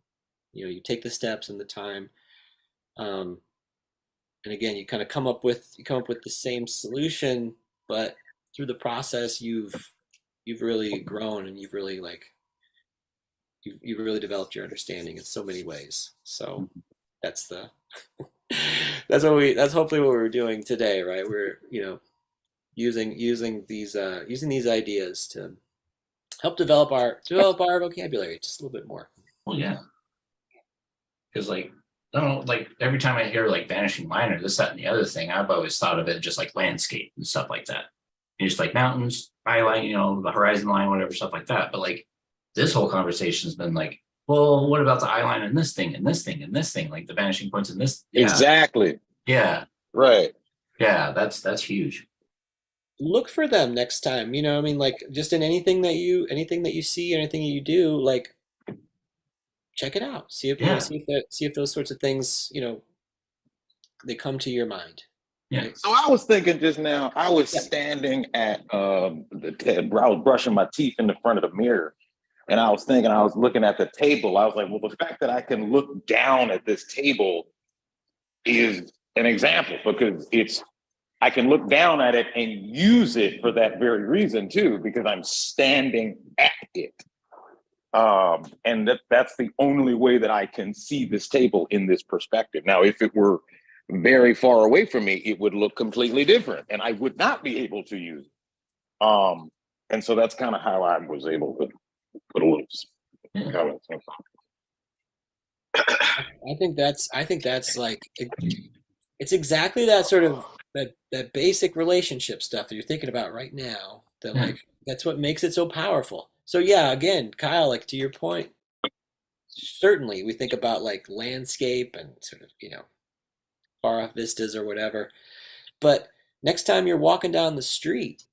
take the steps and the time. Um, and again, you kind of come up with the same solution, but through the process, you've really grown and you've really developed your understanding in so many ways. So that's the that's hopefully what we're doing today, right? We're using these ideas to help develop our vocabulary just a little bit more. Well, yeah, because like I don't know, like every time I hear like vanishing line or this, that, and the other thing, I've always thought of it just like landscape and stuff like that. And just like mountains, highlight, the horizon line, whatever, stuff like that. But like this whole conversation has been like, well, what about the eye line and this thing and this thing and this thing, like the vanishing points and this? Yeah. Exactly. Yeah. Right. Yeah, that's huge. Look for them next time. I mean, like just in anything that you see, anything you do, like check it out. See if Yeah. see if those sorts of things, they come to your mind. Yeah. Right? So I was thinking just now, I was Yeah. standing at I was brushing my teeth in the front of the mirror. And I was thinking, I was looking at the table. I was like, well, the fact that I can look down at this table is an example because I can look down at it and use it for that very reason too, because I'm standing at it. And that's the only way that I can see this table in this perspective. Now, if it were very far away from me, it would look completely different and I would not be able to use it. And so that's kind of how I was able to put a little comment. I think that's like it's exactly that sort of that basic relationship stuff that you're thinking about right now. That Yeah. like that's what makes it so powerful. So yeah, again, Kyle, like to your point, certainly we think about like landscape and sort of far off vistas or whatever. But next time you're walking down the street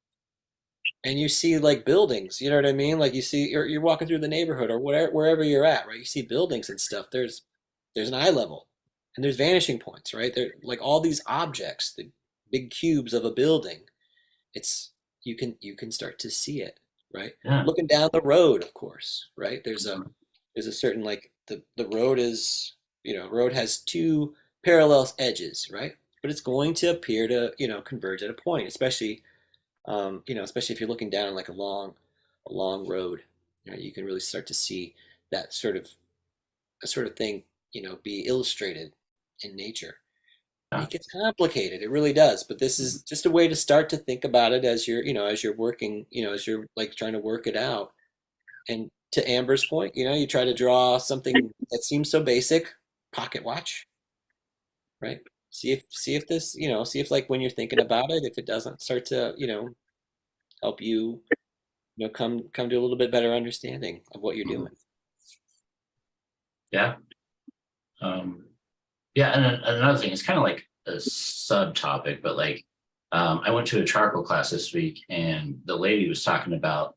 and you see like buildings, you know what I mean? Like you're walking through the neighborhood or wherever you're at, right? You see buildings and stuff. There's an eye level and there's vanishing points, right? They're like all these objects, the big cubes of a building. It's you can start to see it, right? Yeah. Looking down the road, of course, right? There's a certain like the road is, road has two parallel edges, right? But it's going to appear to, converge at a point, especially especially if you're looking down like a long road, you can really start to see that sort of thing, be illustrated in nature. Yeah. It gets complicated, it really does. But this is just a way to start to think about it as you're working, as you're like trying to work it out. And to Amber's point, you try to draw something that seems so basic, pocket watch, right? See if this, see if like when you're thinking about it, if it doesn't start to, help you, come to a little bit better understanding of what you're doing. Yeah. Yeah, and another thing, it's kind of like a subtopic, but like I went to a charcoal class this week and the lady was talking about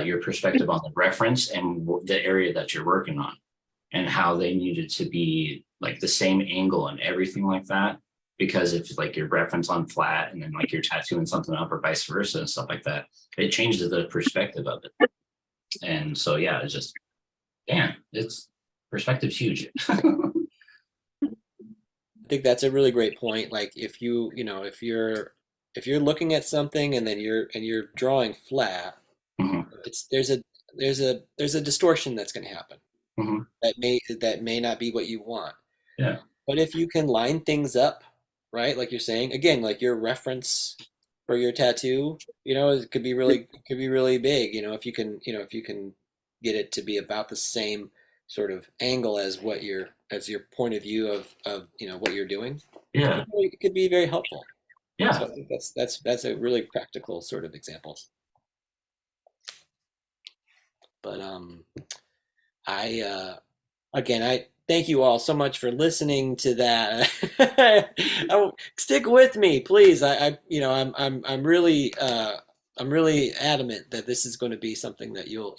your perspective on the reference and the area that you're working on and how they needed to be like the same angle and everything like that. Because if like your reference on flat and then like you're tattooing something up or vice versa and stuff like that, it changes the perspective of it. And so, yeah, it's just, it's perspective's huge. I think that's a really great point. Like if if you're looking at something and then you're drawing flat, Mhm. there's a distortion that's going to happen. Mhm. That may not be what you want. Yeah. But if you can line things up, right? Like you're saying, again, like your reference for your tattoo, it could be really big, if you can get it to be about the same sort of angle as as your point of view of what you're doing. Yeah. It could be very helpful. Yeah. So I think that's a really practical sort of example. But I thank you all so much for listening to that. Stick with me, please. I'm really adamant that this is going to be something that you're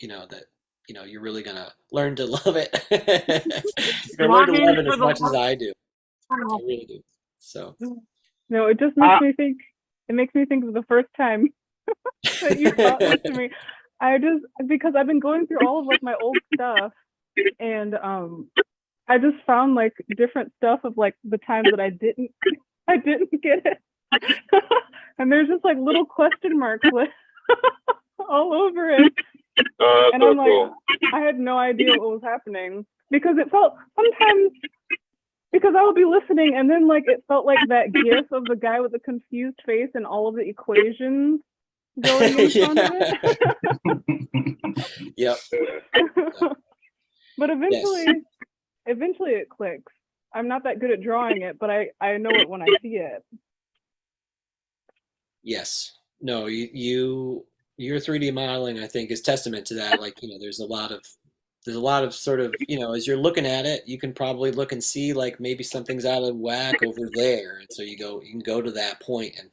really gonna learn to love it. You're gonna learn to love it as much as I do. I really do. So No, it just makes me think. It makes me think of the first time that you taught this to me. Because I've been going through all of like my old stuff, and I just found like different stuff of like the times that I didn't get it. And there's just like little question marks like, all over it. And I'm like, I had no idea what was happening, because it felt sometimes, because I would be listening and then like it felt like that gif of the guy with the confused face and all of the equations going in front of it. Yep. But eventually, Yes. eventually it clicks. I'm not that good at drawing it, but I know it when I see it. Yes. No, your 3D modeling, I think, is testament to that. Like, there's a lot of sort of, as you're looking at it, you can probably look and see like maybe something's out of whack over there. And so you can go to that point and,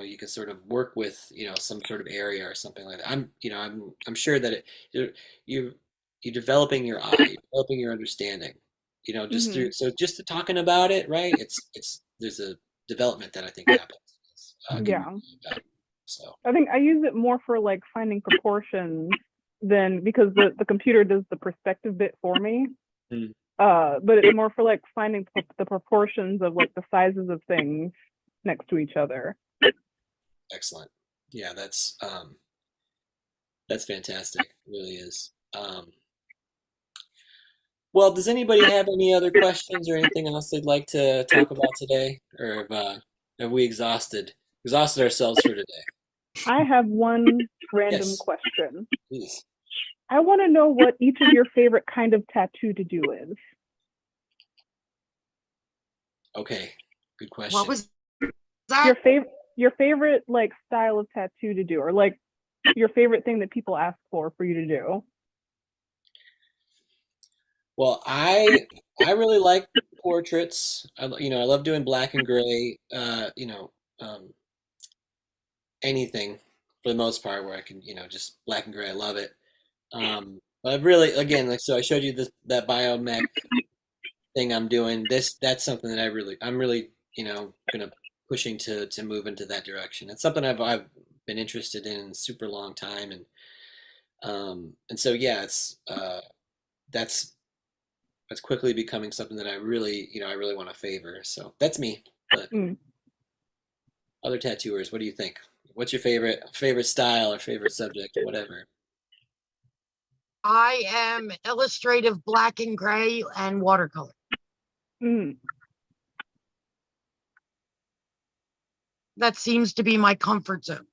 you can sort of work with, some sort of area or something like that. I'm sure that you're developing your eye, you're developing your understanding, just through, so just talking about it, right? There's a development that I think happens. Yeah. So I think I use it more for like finding proportions than, because the computer does the perspective bit for me. Mm. But it's more for like finding the proportions of like the sizes of things next to each other. excellent. Yeah, that's fantastic. It really is. Well, does anybody have any other questions or anything else they'd like to talk about today, or have we exhausted ourselves for today? I have one random Yes. question. Please. I want to know what each of your favorite kind of tattoo to do is. Okay, good question. What was that? Your favorite like style of tattoo to do, or like your favorite thing that people ask for you to do. Well, I really like portraits. I love doing black and gray. Anything for the most part where I can, just black and gray. I love it. But really, again, like, so I showed you that biomech thing I'm doing. That's something that I'm really, gonna pushing to move into that direction. It's something I've been interested in a super long time, and so yeah, that's quickly becoming something that I really, I really want to favor. So that's me. But other tattooers, what do you think? What's your favorite style or favorite subject, whatever? I am illustrative black and gray and watercolor. Mm. That seems to be my comfort zone.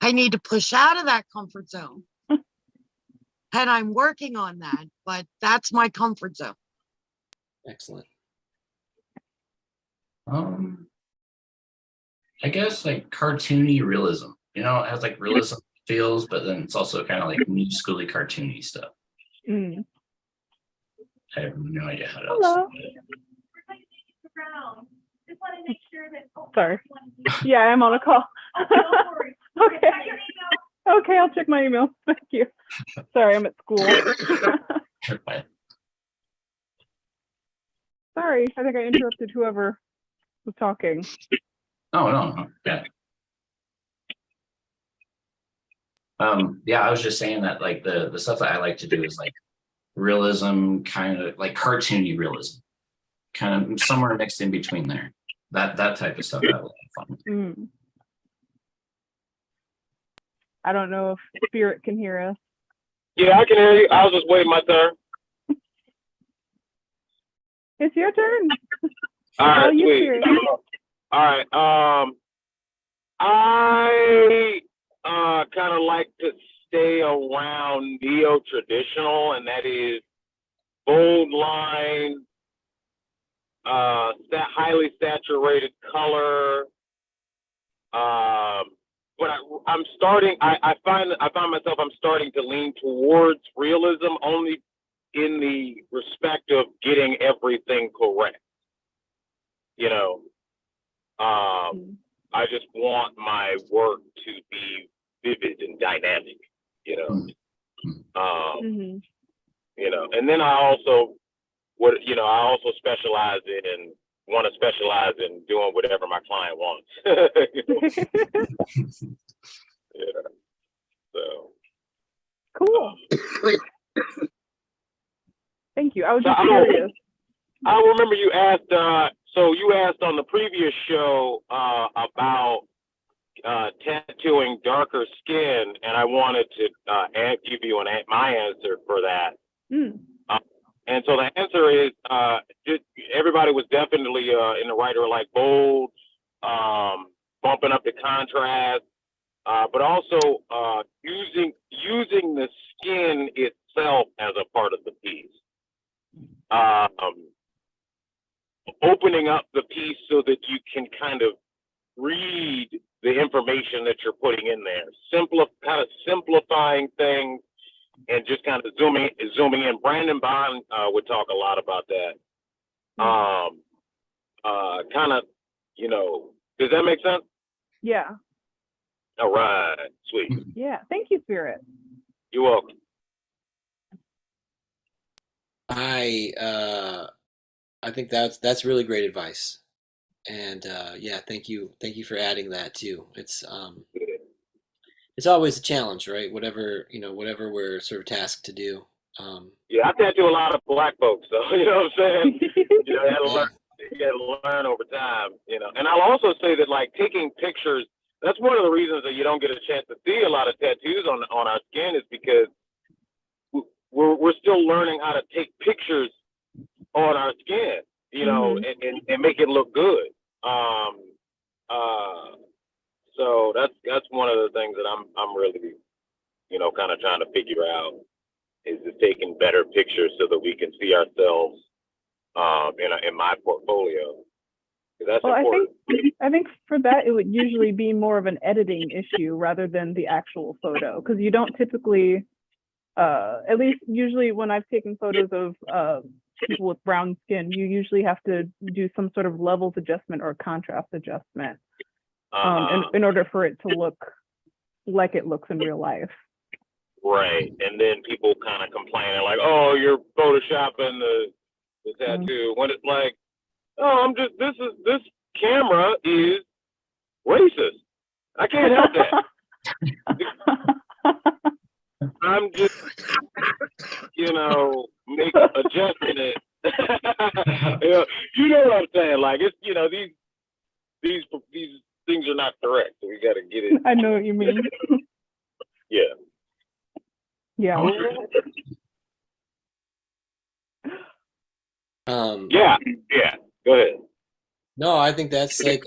I need to push out of that comfort zone. And I'm working on that, but that's my comfort zone. Excellent. I guess like cartoony realism. It has like realism feels, but then it's also kind of like new schooly cartoony stuff. Mm. I have no idea how to. Hello. Sorry. Yeah, I'm on a call. Okay. Okay, I'll check my email. Thank you. Sorry, I'm at school. Sorry, I think I interrupted whoever was talking. Oh, no. Yeah. Yeah, I was just saying that like the stuff that I like to do is like realism, kind of like cartoony realism, kind of somewhere mixed in between there. That type of stuff I like fun. Mm. I don't know if Spirit can hear us. Yeah, I can hear you. I was just waiting my turn. It's your turn. All right, you sweet. Spirit. All right. I kind of like to stay around neo-traditional, and that is bold line, highly saturated color. But I'm starting. I find myself. I'm starting to lean towards realism, only in the respect of getting everything correct. I just want my work to be vivid and dynamic. And then I also specialize in want to specialize in doing whatever my client wants. Yeah. So Cool. Thank you. I was So just I curious. I remember you asked. So you asked on the previous show about tattooing darker skin, and I wanted to give you my answer for that. Mm. And so the answer is just, everybody was definitely in the right, or like bold, bumping up the contrast, but also using the skin itself as a part of the piece. Opening up the piece so that you can kind of read the information that you're putting in there. Kind of simplifying things and just kind of zooming in. Brandon Bond would talk a lot about that. Kind of, does that make sense? Yeah. All right, sweet. Yeah. Thank you, Spirit. You're welcome. I think that's really great advice, and yeah, thank you for adding that too. It's always a challenge, right? Whatever we're sort of tasked to do. Yeah, I tattoo a lot of black folks, so you know what I'm saying. You had to learn over time, And I'll also say that, like, taking pictures, that's one of the reasons that you don't get a chance to see a lot of tattoos on our skin, is because we're still learning how to take pictures on our skin, and make it look good. So that's one of the things that I'm really, kind of trying to figure out, is just taking better pictures so that we can see ourselves in my portfolio. That's important. I think for that it would usually be more of an editing issue rather than the actual photo, because you don't typically, at least usually when I've taken photos of people with brown skin, you usually have to do some sort of levels adjustment or contrast adjustment in order for it to look like it looks in real life. Right, and then people kind of complaining like, "Oh, you're photoshopping the tattoo," when it's like, "Oh, this camera is racist. I can't help that. I'm just, adjusting it." You know what I'm saying? Like, it's, these things are not correct, so we got to get it. I know what you mean. Yeah. Yeah. Yeah. Go ahead. No, I think that's like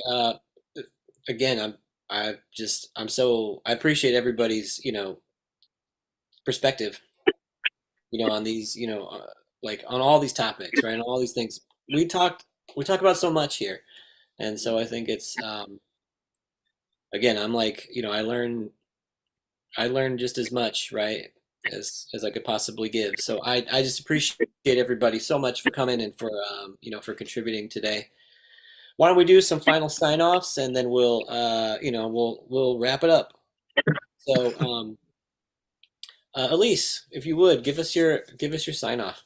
again, I appreciate everybody's perspective, on these, like on all these topics, right? On all these things we talk about so much here, and so I think it's again, I'm like, I learn just as much, right, as I could possibly give. So I just appreciate everybody so much for coming and for for contributing today. Why don't we do some final sign-offs, and then we'll we'll wrap it up. So Elise, if you would give us your sign-off.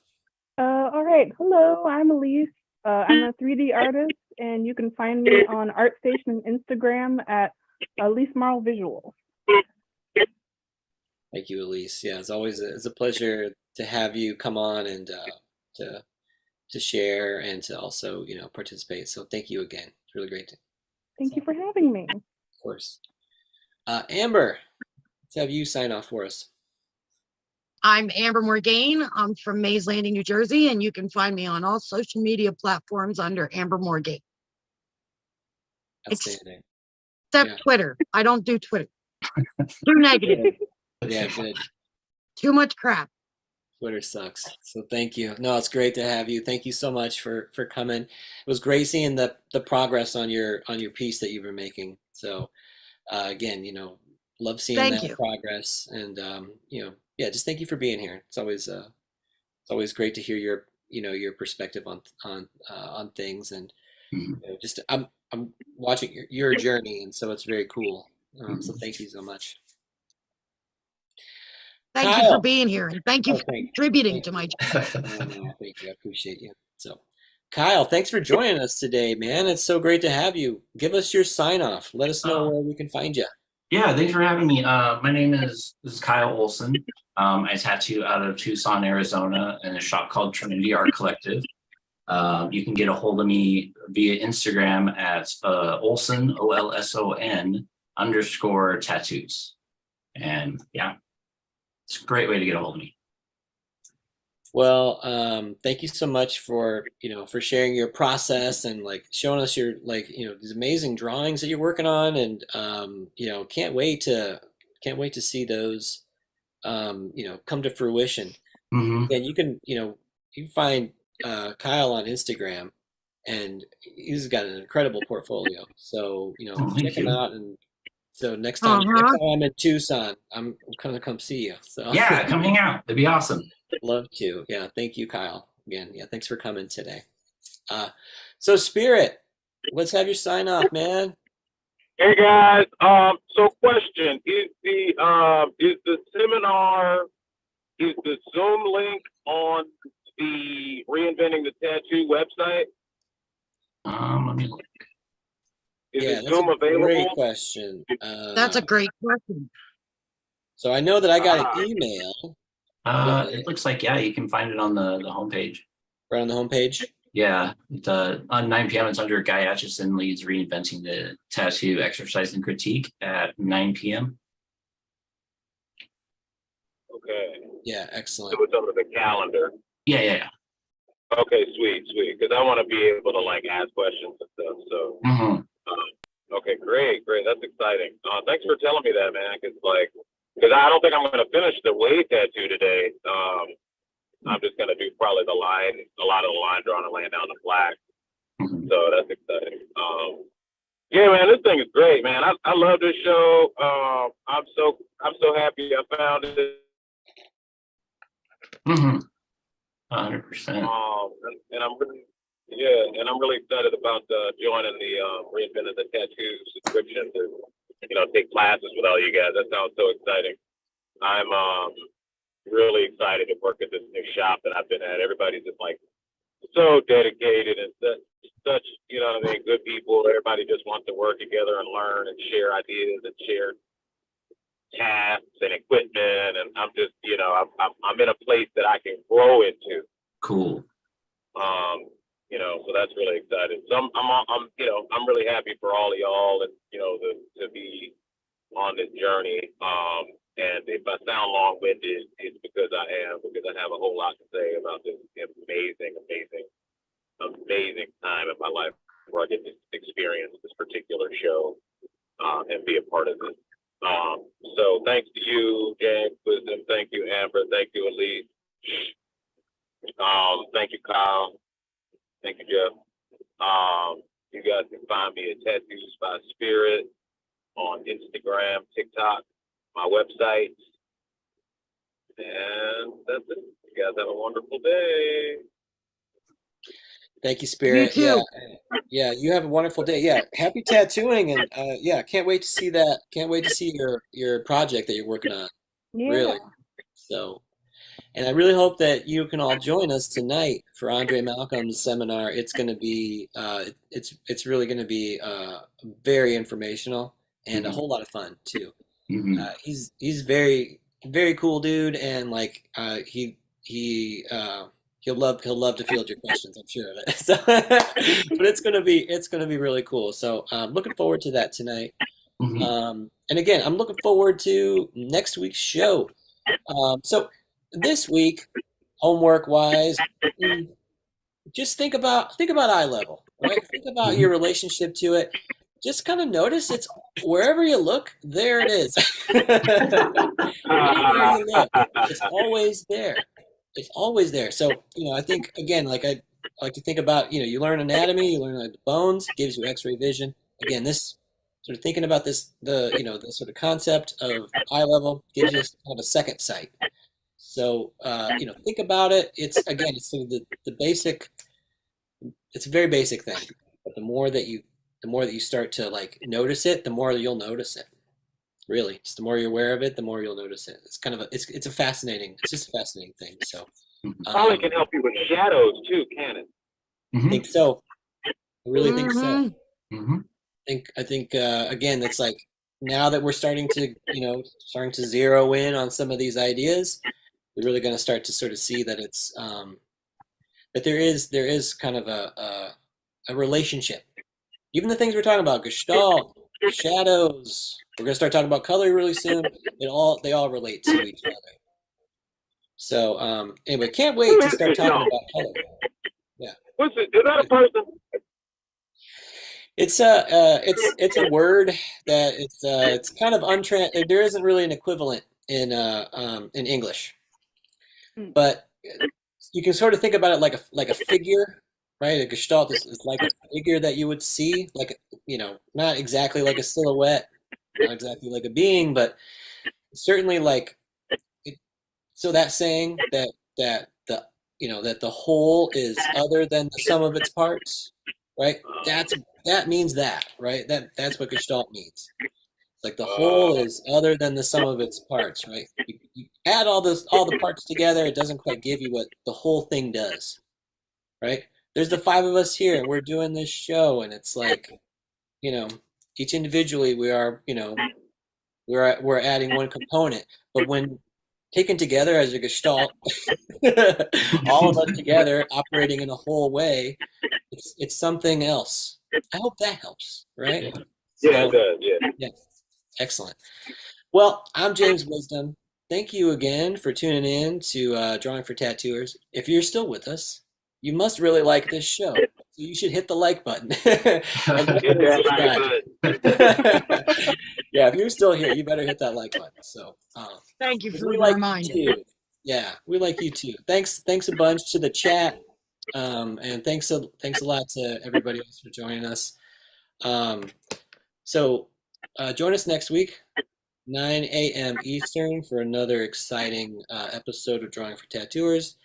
All right. Hello, I'm Elise. I'm a 3D artist, and you can find me on ArtStation and Instagram at Elise Marl Visuals. Thank you, Elise. Yeah, it's a pleasure to have you come on and to share and to also participate. So thank you again. It's really great. Thank you for having me. Of course. Amber, let's have you sign off for us. I'm Amber Morgaine. I'm from Mays Landing, New Jersey, and you can find me on all social media platforms under Amber Morgaine. Outstanding. Except Twitter. I don't do Twitter. Too negative. Yeah, good. Too much crap. Twitter sucks. So thank you. No, it's great to have you. Thank you so much for coming. It was great seeing the progress on your piece that you've been making. So again, love seeing that progress, and yeah, just thank you for being here. It's always great to hear your your perspective on things, and just I'm watching your journey, and so it's very cool. So thank you so much. Thank you for being here, and thank you for contributing to my channel. Thank you. I appreciate you. So Kyle, thanks for joining us today, man. It's so great to have you. Give us your sign off. Let us know Uh, where we can find you. yeah, thanks for having me. My name is Kyle Olson. I tattoo out of Tucson, Arizona, in a shop called Trinity Art Collective. You can get a hold of me via Instagram at Olson, OLSON _ tattoos. And yeah, it's a great way to get a hold of me. Well, thank you so much for, for sharing your process and like showing us your these amazing drawings that you're working on and can't wait to see those come to fruition. Hmm. Again, you can find Kyle on Instagram and he's got an incredible portfolio. So, Oh, check thank him you. out and so next Uh-huh. time I'm in Tucson, I'm gonna come see you. So Yeah, come hang out. It'd be awesome. love to. Yeah, thank you, Kyle. Again, yeah, thanks for coming today. Uh, so Spirit, let's have your sign off, man. Hey guys, so question is the seminar, is the Zoom link on the Reinventing the Tattoo website? Let me look. Is Yeah, the that's a Zoom great available? question. That's a great question. So I know that I got an Ah, email with It it looks like, yeah, you can find it on the homepage. right on the homepage. Yeah, on 9 p.m. It's under Guy Atchison leads Reinventing the Tattoo Exercise and Critique at 9 p.m. okay. Yeah, So excellent. it's under the calendar. Yeah. Okay, sweet. Because I want to be able to like ask questions and stuff. So, Hmm. okay, great. That's exciting. Thanks for telling me that, man. Because I don't think I'm gonna finish the wave tattoo today. I'm just gonna do probably a lot of the line drawing and laying down the black. Hmm. So that's exciting. Yeah, man, this thing is great, man. I love this show. I'm so happy I found it. Hmm. 100%. And I'm really, yeah, and I'm really excited about joining the Reinventing the Tattoo subscription to, take classes with all you guys. That sounds so exciting. I'm really excited to work at this new shop that I've been at. Everybody's just like so dedicated and such, good people. Everybody just wants to work together and learn and share ideas and share tasks and equipment. And I'm just, I'm in a place that I can grow into. Cool. So that's really exciting. So I'm really happy for all of y'all and, to be on this journey. And if I sound long-winded, it's because I have a whole lot to say about this amazing, amazing, amazing time in my life where I get to experience this particular show and be a part of it. So thanks to you, James Wisdom. Thank you, Amber. Thank you, Elise. Thank you, Kyle. Thank you, Jeff. You guys can find me at Tattoos by Spirit on Instagram, TikTok, my website. And that's it. You guys have a wonderful day. Thank you, You Spirit. too. Yeah, you have a wonderful day. Yeah, happy tattooing and yeah, can't wait to see that. Can't wait to see your project that you're working on. Yeah. Really. So, and I really hope that you can all join us tonight for Andre Malcolm's seminar. It's going to be it's really going to be very informational and a Hmm. whole lot of fun too. Hmm. He's very cool dude, and like he'll love to field your questions. I'm sure of it. So, but it's gonna be really cool. So looking forward to that tonight. Hmm. And again, I'm looking forward to next week's show. So this week, homework wise, just think about eye level, right? Think about Hmm. your relationship to it. Just kind of notice it's wherever you look, there it is. Anywhere you look, it's always there. It's always there. So, I think again, like I like to think about, you learn anatomy, you learn like the bones, gives you X-ray vision. Again, this sort of thinking about this, the sort of concept of eye level gives you kind of a second sight. So, think about it. It's sort of the basic. It's a very basic thing, but the more that you start to like notice it, the more you'll notice it. Really, just the more you're aware of it, the more you'll notice it. It's kind of it's just a fascinating thing. So, Probably um, can help you with shadows too, can it? I think so. I really think so. Mhm. Mm-hmm. I think again, it's like now that we're starting to zero in on some of these ideas, we're really going to start to sort of see that it's that there is kind of a relationship. Even the things we're talking about, Gestalt, shadows. We're going to start talking about color really soon. They all relate to each other. So anyway, can't Who wait to is start talking Gestalt? about color. Yeah. What's it? Is that a person? It's a word that it's kind of there isn't really an equivalent in English, Mm. but you can sort of think about it like a figure, right? A gestalt is like a figure that you would see, like not exactly like a silhouette, not exactly like a being, but certainly like it, so that saying that the whole is other than the sum of its parts, right? That means that, right? That's what gestalt means. Like the whole Uh, is other than the sum of its parts, right? You add all the parts together, it doesn't quite give you what the whole thing does, right? There's the five of us here, and we're doing this show, and it's like, you know, each individually we are, we're adding one component, but when taken together as a gestalt, all of us together operating in a whole way, it's something else. I hope that helps, right? Yeah. yeah, it So does. Yeah. yeah, excellent. Well, I'm James Wisdom. Thank you again for tuning in to Drawing for Tattooers. If you're still with us, you must really like this show. So you should hit the like button and Hit definitely that subscribe. like button. Yeah, if you're still here, you better hit that like button. So, Thank you 'cause for we the like you reminder. too. Yeah, we like you too. Thanks a bunch to the chat, and thanks a lot to everybody else for joining us. Um, so, join us next week. 9 a.m. Eastern for another exciting episode of Drawing for Tattooers.